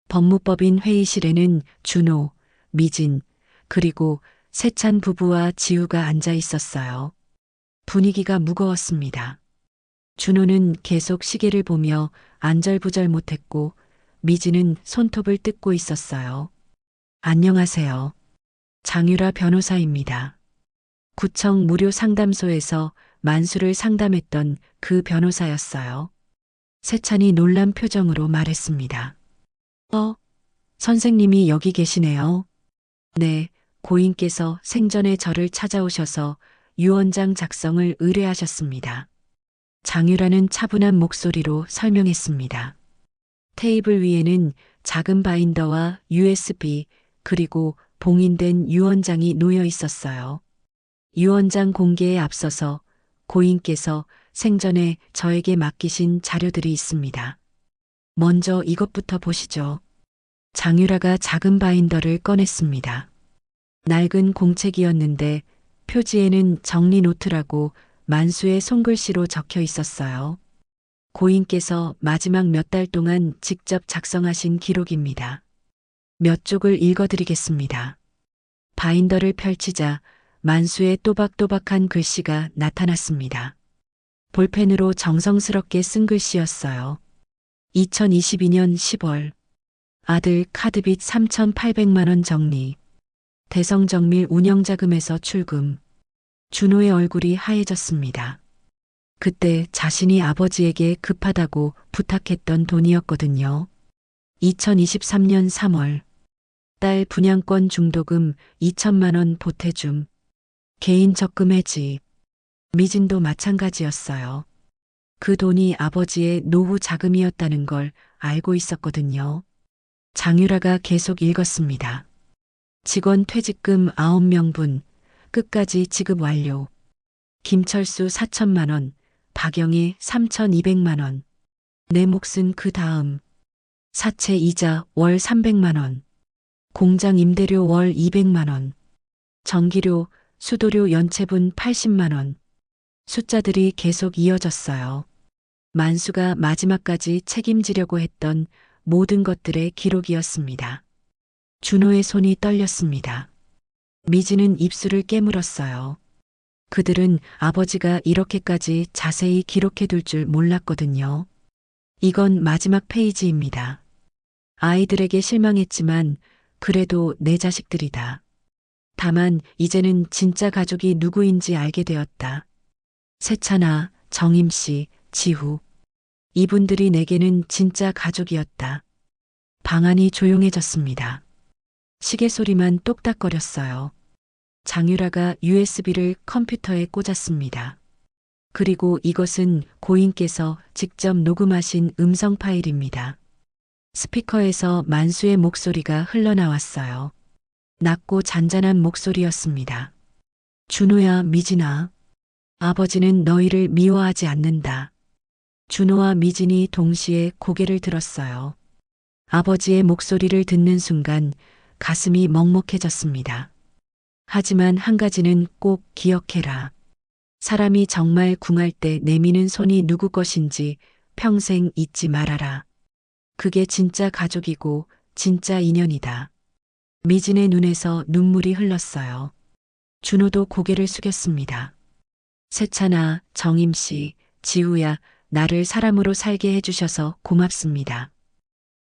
법무법인 회의실에는 준호, 미진, 그리고 세찬 부부와 지우가 앉아 있었어요. 분위기가 무거웠습니다. 준호는 계속 시계를 보며 안절부절 못했고 미진은 손톱을 뜯고 있었어요. 안녕하세요. 장유라 변호사입니다. 구청 무료 상담소에서 만수를 상담했던 그 변호사였어요. 세찬이 놀란 표정으로 말했습니다. 선생님이 여기 계시네요. 네, 고인께서 생전에 저를 찾아오셔서 유언장 작성을 의뢰하셨습니다. 장유라는 차분한 목소리로 설명했습니다. 테이블 위에는 작은 바인더와 USB 그리고 봉인된 유언장이 놓여 있었어요. 유언장 공개에 앞서서 고인께서 생전에 저에게 맡기신 자료들이 있습니다. 먼저 이것부터 보시죠. 장유라가 작은 바인더를 꺼냈습니다. 낡은 공책이었는데 표지에는 정리 노트라고 만수의 손글씨로 적혀 있었어요. 고인께서 마지막 몇 달 동안 직접 작성하신 기록입니다. 몇 쪽을 읽어드리겠습니다. 바인더를 펼치자 만수의 또박또박한 글씨가 나타났습니다. 볼펜으로 정성스럽게 쓴 글씨였어요. 2022년 10월 아들 카드빚 3,800만 원 정리. 대성정밀 운영자금에서 출금. 준호의 얼굴이 하얘졌습니다. 그때 자신이 아버지에게 급하다고 부탁했던 돈이었거든요. 2023년 3월 딸 분양권 중도금 2천만 원 보태줌. 개인 적금 해지. 미진도 마찬가지였어요. 그 돈이 아버지의 노후 자금이었다는 걸 알고 있었거든요. 장유라가 계속 읽었습니다. 직원 퇴직금 9명분, 끝까지 지급 완료. 김철수 4천만 원, 박영희 3,200만 원. 내 몫은 그 다음. 사채 이자 월 300만 원. 공장 임대료 월 200만 원. 전기료, 수도료 연체분 80만 원. 숫자들이 계속 이어졌어요. 만수가 마지막까지 책임지려고 했던 모든 것들의 기록이었습니다. 준호의 손이 떨렸습니다. 미진은 입술을 깨물었어요. 그들은 아버지가 이렇게까지 자세히 기록해둘 줄 몰랐거든요. 이건 마지막 페이지입니다. 아이들에게 실망했지만 그래도 내 자식들이다. 다만 이제는 진짜 가족이 누구인지 알게 되었다. 세찬아, 정임씨, 지후. 이분들이 내게는 진짜 가족이었다. 방 안이 조용해졌습니다. 시계 소리만 똑딱거렸어요. 장유라가 USB를 컴퓨터에 꽂았습니다. 그리고 이것은 고인께서 직접 녹음하신 음성 파일입니다. 스피커에서 만수의 목소리가 흘러나왔어요. 낮고 잔잔한 목소리였습니다. 준호야, 미진아. 아버지는 너희를 미워하지 않는다. 준호와 미진이 동시에 고개를 들었어요. 아버지의 목소리를 듣는 순간 가슴이 먹먹해졌습니다. 하지만 한 가지는 꼭 기억해라. 사람이 정말 궁할 때 내미는 손이 누구 것인지 평생 잊지 말아라. 그게 진짜 가족이고 진짜 인연이다. 미진의 눈에서 눈물이 흘렀어요. 준호도 고개를 숙였습니다. 세찬아, 정임씨, 지우야, 나를 사람으로 살게 해주셔서 고맙습니다.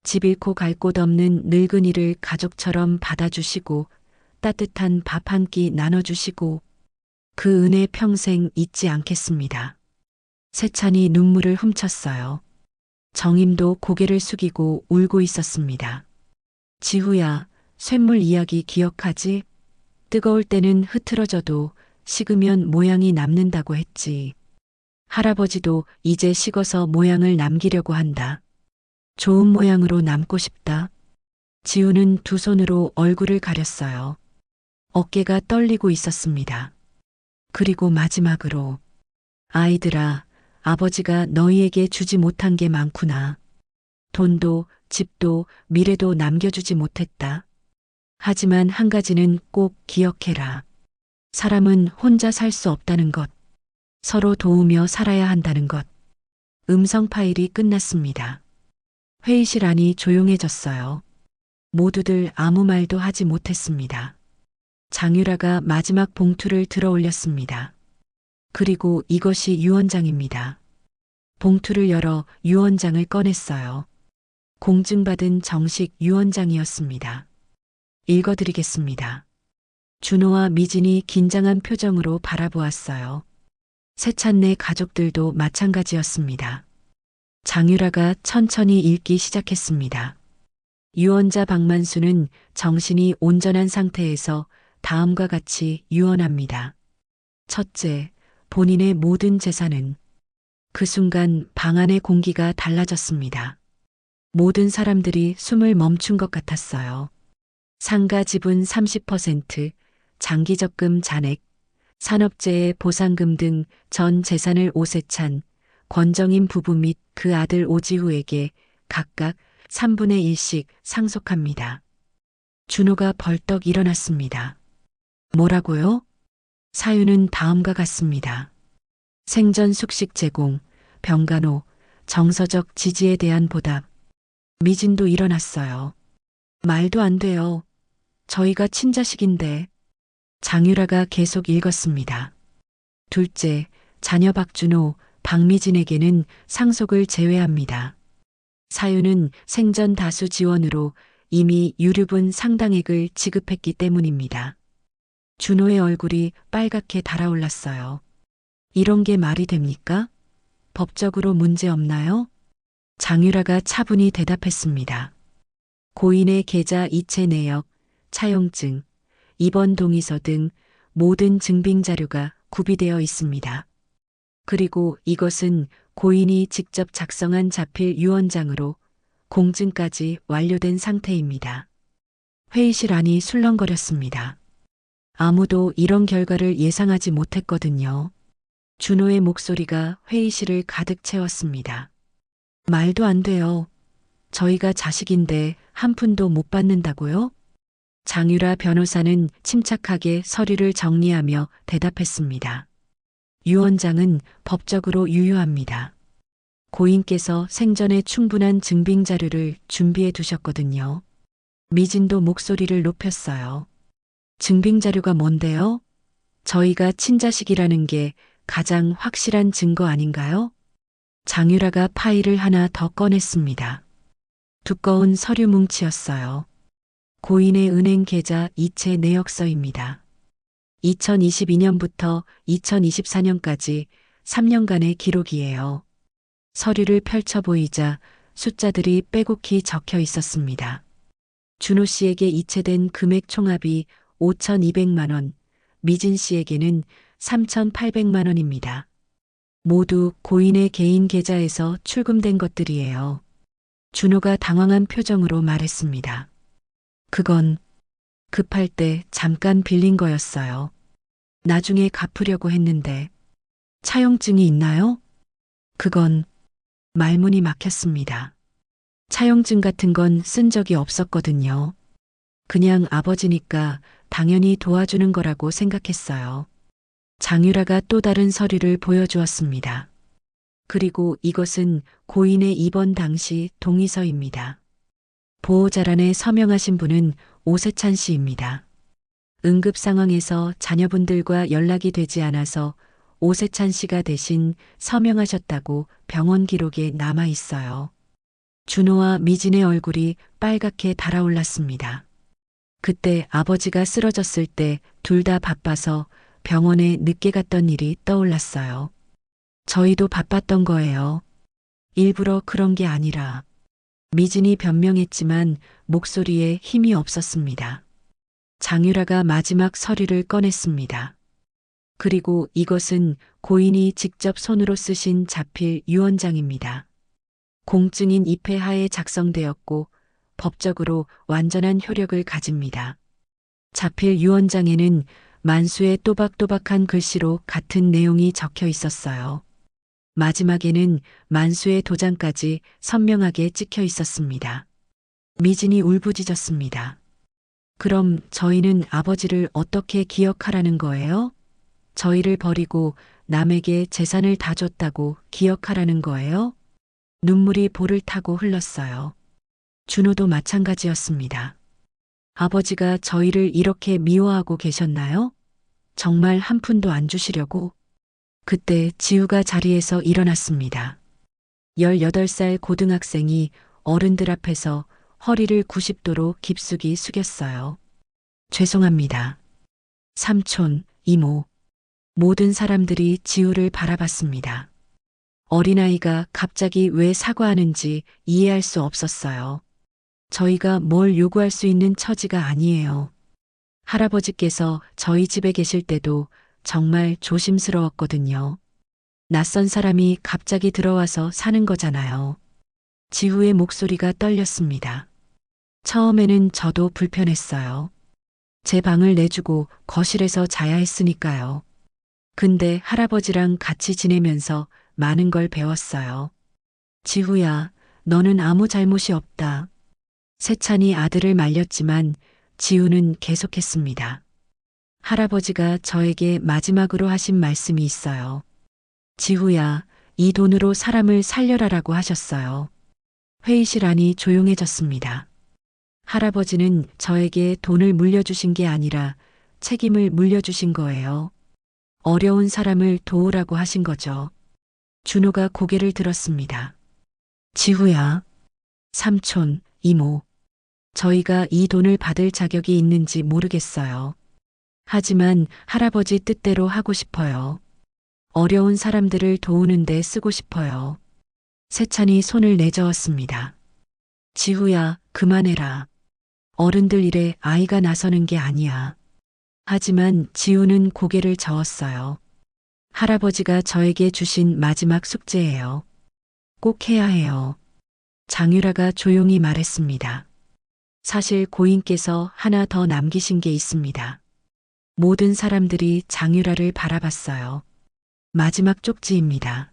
집 잃고 갈 곳 없는 늙은이를 가족처럼 받아주시고 따뜻한 밥 한 끼 나눠주시고 그 은혜 평생 잊지 않겠습니다. 세찬이 눈물을 훔쳤어요. 정임도 고개를 숙이고 울고 있었습니다. 지후야, 쇳물 이야기 기억하지? 뜨거울 때는 흐트러져도 식으면 모양이 남는다고 했지. 할아버지도 이제 식어서 모양을 남기려고 한다. 좋은 모양으로 남고 싶다. 지우는 두 손으로 얼굴을 가렸어요. 어깨가 떨리고 있었습니다. 그리고 마지막으로 아이들아, 아버지가 너희에게 주지 못한 게 많구나. 돈도 집도 미래도 남겨주지 못했다. 하지만 한 가지는 꼭 기억해라. 사람은 혼자 살 수 없다는 것. 서로 도우며 살아야 한다는 것. 음성 파일이 끝났습니다. 회의실 안이 조용해졌어요. 모두들 아무 말도 하지 못했습니다. 장유라가 마지막 봉투를 들어 올렸습니다. 그리고 이것이 유언장입니다. 봉투를 열어 유언장을 꺼냈어요. 공증받은 정식 유언장이었습니다. 읽어드리겠습니다. 준호와 미진이 긴장한 표정으로 바라보았어요. 세찬네 가족들도 마찬가지였습니다. 장유라가 천천히 읽기 시작했습니다. 유언자 박만수는 정신이 온전한 상태에서 다음과 같이 유언합니다. 첫째, 본인의 모든 재산은. 그 순간 방 안의 공기가 달라졌습니다. 모든 사람들이 숨을 멈춘 것 같았어요. 상가 지분 30%, 장기적금 잔액, 산업재해 보상금 등 전 재산을 오세찬, 권정임 부부 및 그 아들 오지후에게 각각 3분의 1씩 상속합니다. 준호가 벌떡 일어났습니다. 뭐라고요? 사유는 다음과 같습니다. 생전 숙식 제공, 병간호, 정서적 지지에 대한 보답. 미진도 일어났어요. 말도 안 돼요. 저희가 친자식인데. 장유라가 계속 읽었습니다. 둘째, 자녀 박준호, 박미진에게는 상속을 제외합니다. 사유는 생전 다수 지원으로 이미 유류분 상당액을 지급했기 때문입니다. 준호의 얼굴이 빨갛게 달아올랐어요. 이런 게 말이 됩니까? 법적으로 문제 없나요? 장유라가 차분히 대답했습니다. 고인의 계좌 이체 내역, 차용증, 입원 동의서 등 모든 증빙 자료가 구비되어 있습니다. 그리고 이것은 고인이 직접 작성한 자필 유언장으로 공증까지 완료된 상태입니다. 회의실 안이 술렁거렸습니다. 아무도 이런 결과를 예상하지 못했거든요. 준호의 목소리가 회의실을 가득 채웠습니다. 말도 안 돼요. 저희가 자식인데 한 푼도 못 받는다고요? 장유라 변호사는 침착하게 서류를 정리하며 대답했습니다. 유언장은 법적으로 유효합니다. 고인께서 생전에 충분한 증빙 자료를 준비해 두셨거든요. 미진도 목소리를 높였어요. 증빙 자료가 뭔데요? 저희가 친자식이라는 게 가장 확실한 증거 아닌가요? 장유라가 파일을 하나 더 꺼냈습니다. 두꺼운 서류 뭉치였어요. 고인의 은행 계좌 이체 내역서입니다. 2022년부터 2024년까지 3년간의 기록이에요. 서류를 펼쳐 보이자 숫자들이 빼곡히 적혀 있었습니다. 준호 씨에게 이체된 금액 총합이 5,200만 원, 미진 씨에게는 3,800만 원입니다. 모두 고인의 개인 계좌에서 출금된 것들이에요. 준호가 당황한 표정으로 말했습니다. 그건 급할 때 잠깐 빌린 거였어요. 나중에 갚으려고 했는데. 차용증이 있나요? 그건 말문이 막혔습니다. 차용증 같은 건 쓴 적이 없었거든요. 그냥 아버지니까 당연히 도와주는 거라고 생각했어요. 장유라가 또 다른 서류를 보여주었습니다. 그리고 이것은 고인의 입원 당시 동의서입니다. 보호자란에 서명하신 분은 오세찬 씨입니다. 응급 상황에서 자녀분들과 연락이 되지 않아서 오세찬 씨가 대신 서명하셨다고 병원 기록에 남아 있어요. 준호와 미진의 얼굴이 빨갛게 달아올랐습니다. 그때 아버지가 쓰러졌을 때 둘 다 바빠서 병원에 늦게 갔던 일이 떠올랐어요. 저희도 바빴던 거예요. 일부러 그런 게 아니라. 미진이 변명했지만 목소리에 힘이 없었습니다. 장유라가 마지막 서류를 꺼냈습니다. 그리고 이것은 고인이 직접 손으로 쓰신 자필 유언장입니다. 공증인 입회하에 작성되었고 법적으로 완전한 효력을 가집니다. 자필 유언장에는 만수의 또박또박한 글씨로 같은 내용이 적혀 있었어요. 마지막에는 만수의 도장까지 선명하게 찍혀 있었습니다. 미진이 울부짖었습니다. 그럼 저희는 아버지를 어떻게 기억하라는 거예요? 저희를 버리고 남에게 재산을 다 줬다고 기억하라는 거예요? 눈물이 볼을 타고 흘렀어요. 준호도 마찬가지였습니다. 아버지가 저희를 이렇게 미워하고 계셨나요? 정말 한 푼도 안 주시려고? 그때 지우가 자리에서 일어났습니다. 18살 고등학생이 어른들 앞에서 허리를 90도로 깊숙이 숙였어요. 죄송합니다. 삼촌, 이모. 모든 사람들이 지우를 바라봤습니다. 어린아이가 갑자기 왜 사과하는지 이해할 수 없었어요. 저희가 뭘 요구할 수 있는 처지가 아니에요. 할아버지께서 저희 집에 계실 때도 정말 조심스러웠거든요. 낯선 사람이 갑자기 들어와서 사는 거잖아요. 지후의 목소리가 떨렸습니다. 처음에는 저도 불편했어요. 제 방을 내주고 거실에서 자야 했으니까요. 근데 할아버지랑 같이 지내면서 많은 걸 배웠어요. 지후야, 너는 아무 잘못이 없다. 세찬이 아들을 말렸지만 지우는 계속했습니다. 할아버지가 저에게 마지막으로 하신 말씀이 있어요. 지후야, 이 돈으로 사람을 살려라라고 하셨어요. 회의실 안이 조용해졌습니다. 할아버지는 저에게 돈을 물려주신 게 아니라 책임을 물려주신 거예요. 어려운 사람을 도우라고 하신 거죠. 준호가 고개를 들었습니다. 지후야, 삼촌, 이모. 저희가 이 돈을 받을 자격이 있는지 모르겠어요. 하지만 할아버지 뜻대로 하고 싶어요. 어려운 사람들을 도우는데 쓰고 싶어요. 세찬이 손을 내저었습니다. 지후야, 그만해라. 어른들 일에 아이가 나서는 게 아니야. 하지만 지우는 고개를 저었어요. 할아버지가 저에게 주신 마지막 숙제예요. 꼭 해야 해요. 장유라가 조용히 말했습니다. 사실 고인께서 하나 더 남기신 게 있습니다. 모든 사람들이 장유라를 바라봤어요. 마지막 쪽지입니다.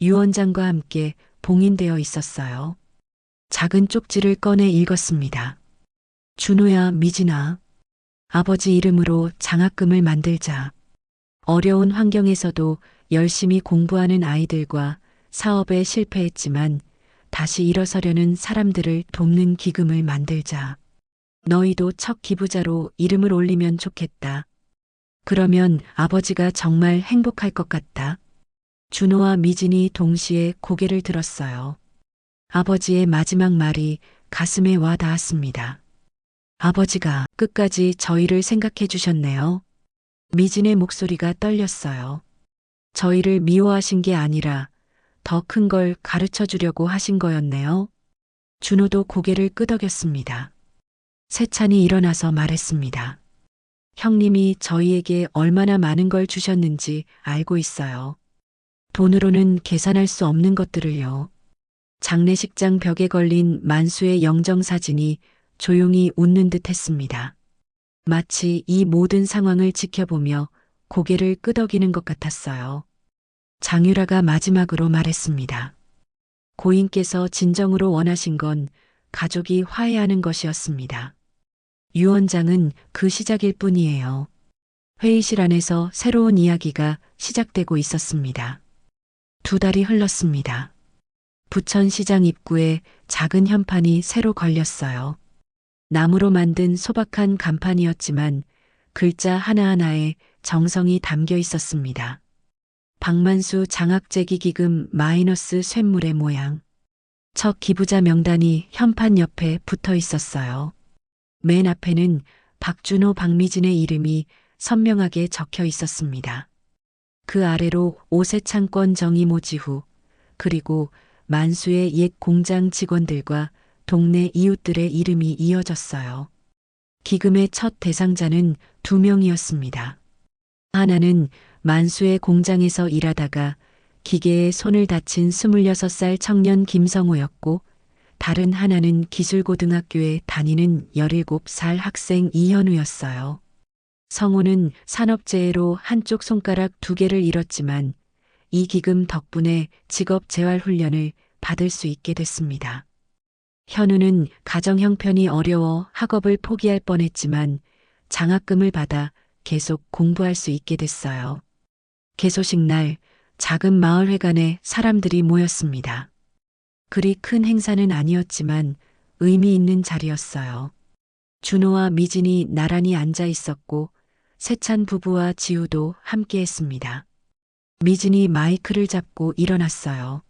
유언장과 함께 봉인되어 있었어요. 작은 쪽지를 꺼내 읽었습니다. 준호야, 미진아. 아버지 이름으로 장학금을 만들자. 어려운 환경에서도 열심히 공부하는 아이들과 사업에 실패했지만 다시 일어서려는 사람들을 돕는 기금을 만들자. 너희도 첫 기부자로 이름을 올리면 좋겠다. 그러면 아버지가 정말 행복할 것 같다. 준호와 미진이 동시에 고개를 들었어요. 아버지의 마지막 말이 가슴에 와 닿았습니다. 아버지가 끝까지 저희를 생각해 주셨네요. 미진의 목소리가 떨렸어요. 저희를 미워하신 게 아니라 더 큰 걸 가르쳐 주려고 하신 거였네요. 준호도 고개를 끄덕였습니다. 세찬이 일어나서 말했습니다. 형님이 저희에게 얼마나 많은 걸 주셨는지 알고 있어요. 돈으로는 계산할 수 없는 것들을요. 장례식장 벽에 걸린 만수의 영정사진이 조용히 웃는 듯 했습니다. 마치 이 모든 상황을 지켜보며 고개를 끄덕이는 것 같았어요. 장유라가 마지막으로 말했습니다. 고인께서 진정으로 원하신 건 가족이 화해하는 것이었습니다. 유언장은 그 시작일 뿐이에요. 회의실 안에서 새로운 이야기가 시작되고 있었습니다. 2달이 흘렀습니다. 부천시장 입구에 작은 현판이 새로 걸렸어요. 나무로 만든 소박한 간판이었지만 글자 하나하나에 정성이 담겨 있었습니다. 박만수 장학재기 기금 마이너스 쇳물의 모양. 첫 기부자 명단이 현판 옆에 붙어 있었어요. 맨 앞에는 박준호 박미진의 이름이 선명하게 적혀 있었습니다. 그 아래로 오세창권 정이모지후 그리고 만수의 옛 공장 직원들과 동네 이웃들의 이름이 이어졌어요. 기금의 첫 대상자는 2명이었습니다. 하나는 만수의 공장에서 일하다가 기계에 손을 다친 26살 청년 김성호였고 다른 하나는 기술고등학교에 다니는 17살 학생 이현우였어요. 성호는 산업재해로 한쪽 손가락 2개를 잃었지만 이 기금 덕분에 직업 재활 훈련을 받을 수 있게 됐습니다. 현우는 가정 형편이 어려워 학업을 포기할 뻔했지만 장학금을 받아 계속 공부할 수 있게 됐어요. 개소식 날 작은 마을회관에 사람들이 모였습니다. 그리 큰 행사는 아니었지만 의미 있는 자리였어요. 준호와 미진이 나란히 앉아 있었고 세찬 부부와 지우도 함께 했습니다. 미진이 마이크를 잡고 일어났어요.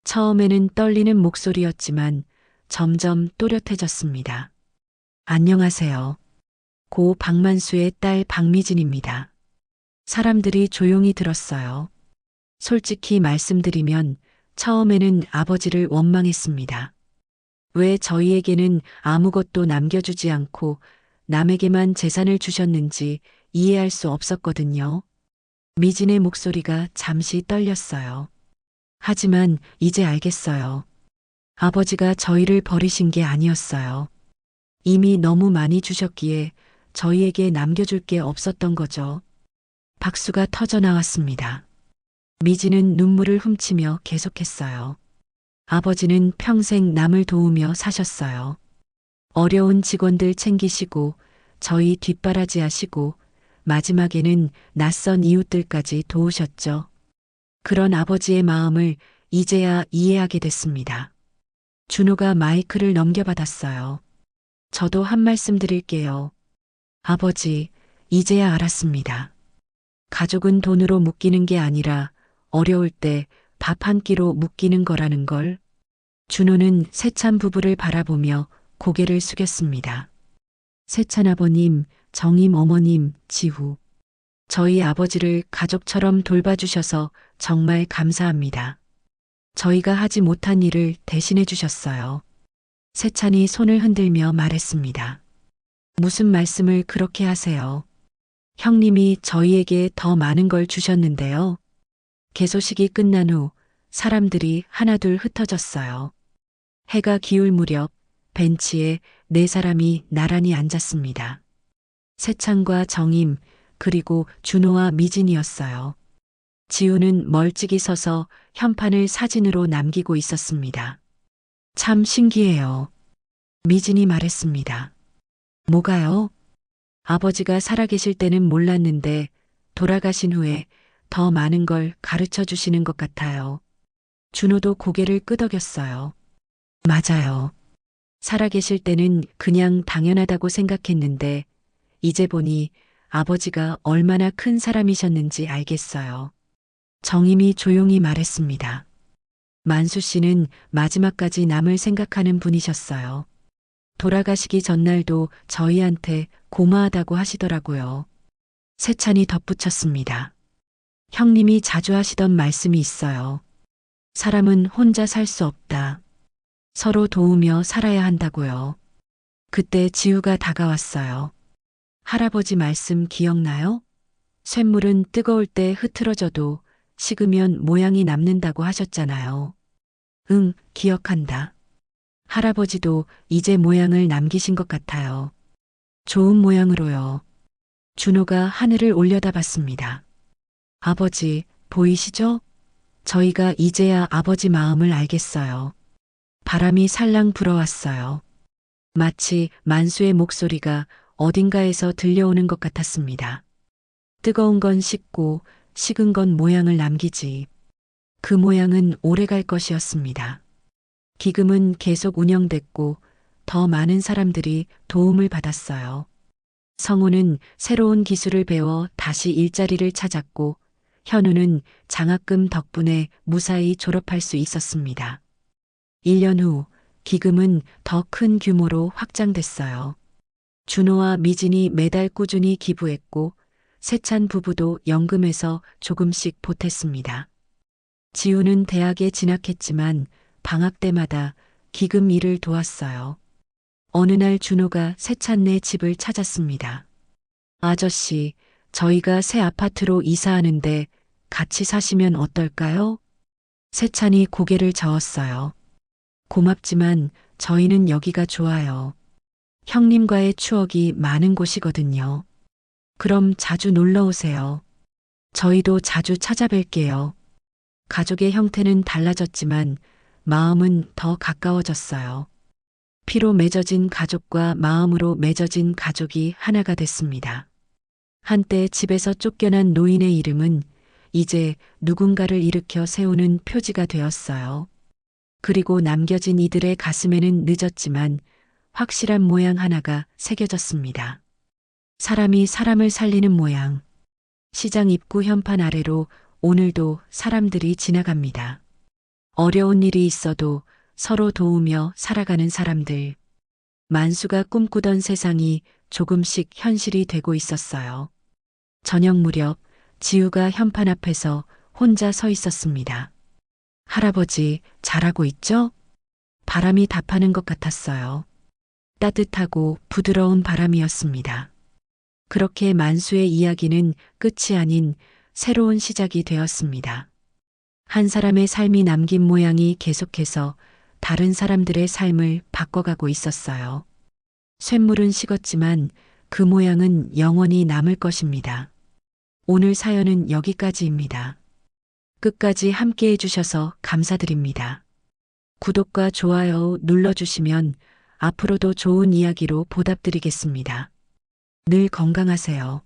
처음에는 떨리는 목소리였지만 점점 또렷해졌습니다. 안녕하세요. 고 박만수의 딸 박미진입니다. 사람들이 조용히 들었어요. 솔직히 말씀드리면 처음에는 아버지를 원망했습니다. 왜 저희에게는 아무것도 남겨주지 않고 남에게만 재산을 주셨는지 이해할 수 없었거든요. 미진의 목소리가 잠시 떨렸어요. 하지만 이제 알겠어요. 아버지가 저희를 버리신 게 아니었어요. 이미 너무 많이 주셨기에 저희에게 남겨줄 게 없었던 거죠. 박수가 터져 나왔습니다. 미진은 눈물을 훔치며 계속했어요. 아버지는 평생 남을 도우며 사셨어요. 어려운 직원들 챙기시고 저희 뒷바라지 하시고 마지막에는 낯선 이웃들까지 도우셨죠. 그런 아버지의 마음을 이제야 이해하게 됐습니다. 준호가 마이크를 넘겨받았어요. 저도 한 말씀 드릴게요. 아버지, 이제야 알았습니다. 가족은 돈으로 묶이는 게 아니라 어려울 때 밥 한 끼로 묶이는 거라는 걸. 준호는 세찬 부부를 바라보며 고개를 숙였습니다. 세찬 아버님, 정임 어머님, 지후. 저희 아버지를 가족처럼 돌봐주셔서 정말 감사합니다. 저희가 하지 못한 일을 대신해 주셨어요. 세찬이 손을 흔들며 말했습니다. 무슨 말씀을 그렇게 하세요? 형님이 저희에게 더 많은 걸 주셨는데요. 개소식이 끝난 후 사람들이 하나둘 흩어졌어요. 해가 기울 무렵 벤치에 네 사람이 나란히 앉았습니다. 세찬과 정임, 그리고 준호와 미진이었어요. 지우는 멀찍이 서서 현판을 사진으로 남기고 있었습니다. 참 신기해요. 미진이 말했습니다. 뭐가요? 아버지가 살아계실 때는 몰랐는데 돌아가신 후에 더 많은 걸 가르쳐 주시는 것 같아요. 준호도 고개를 끄덕였어요. 맞아요. 살아계실 때는 그냥 당연하다고 생각했는데 이제 보니 아버지가 얼마나 큰 사람이셨는지 알겠어요. 정임이 조용히 말했습니다. 만수 씨는 마지막까지 남을 생각하는 분이셨어요. 돌아가시기 전날도 저희한테 고마하다고 하시더라고요. 세찬이 덧붙였습니다. 형님이 자주 하시던 말씀이 있어요. 사람은 혼자 살 수 없다. 서로 도우며 살아야 한다고요. 그때 지우가 다가왔어요. 할아버지 말씀 기억나요? 쇳물은 뜨거울 때 흐트러져도 식으면 모양이 남는다고 하셨잖아요. 응, 기억한다. 할아버지도 이제 모양을 남기신 것 같아요. 좋은 모양으로요. 준호가 하늘을 올려다봤습니다. 아버지, 보이시죠? 저희가 이제야 아버지 마음을 알겠어요. 바람이 살랑 불어왔어요. 마치 만수의 목소리가 어딘가에서 들려오는 것 같았습니다. 뜨거운 건 식고 식은 건 모양을 남기지. 그 모양은 오래갈 것이었습니다. 기금은 계속 운영됐고 더 많은 사람들이 도움을 받았어요. 성우는 새로운 기술을 배워 다시 일자리를 찾았고 현우는 장학금 덕분에 무사히 졸업할 수 있었습니다. 1년 후 기금은 더 큰 규모로 확장됐어요. 준호와 미진이 매달 꾸준히 기부했고 세찬 부부도 연금에서 조금씩 보탰습니다. 지우는 대학에 진학했지만 방학 때마다 기금 일을 도왔어요. 어느 날 준호가 세찬네 집을 찾았습니다. 아저씨, 저희가 새 아파트로 이사하는데 같이 사시면 어떨까요? 세찬이 고개를 저었어요. 고맙지만 저희는 여기가 좋아요. 형님과의 추억이 많은 곳이거든요. 그럼 자주 놀러 오세요. 저희도 자주 찾아뵐게요. 가족의 형태는 달라졌지만 마음은 더 가까워졌어요. 피로 맺어진 가족과 마음으로 맺어진 가족이 하나가 됐습니다. 한때 집에서 쫓겨난 노인의 이름은 이제 누군가를 일으켜 세우는 표지가 되었어요. 그리고 남겨진 이들의 가슴에는 늦었지만 확실한 모양 하나가 새겨졌습니다. 사람이 사람을 살리는 모양. 시장 입구 현판 아래로 오늘도 사람들이 지나갑니다. 어려운 일이 있어도 서로 도우며 살아가는 사람들. 만수가 꿈꾸던 세상이 조금씩 현실이 되고 있었어요. 저녁 무렵 지우가 현판 앞에서 혼자 서 있었습니다. 할아버지, 잘하고 있죠? 바람이 답하는 것 같았어요. 따뜻하고 부드러운 바람이었습니다. 그렇게 만수의 이야기는 끝이 아닌 새로운 시작이 되었습니다. 한 사람의 삶이 남긴 모양이 계속해서 다른 사람들의 삶을 바꿔가고 있었어요. 쇳물은 식었지만 그 모양은 영원히 남을 것입니다. 오늘 사연은 여기까지입니다. 끝까지 함께 해주셔서 감사드립니다. 구독과 좋아요 눌러주시면 앞으로도 좋은 이야기로 보답드리겠습니다. 늘 건강하세요.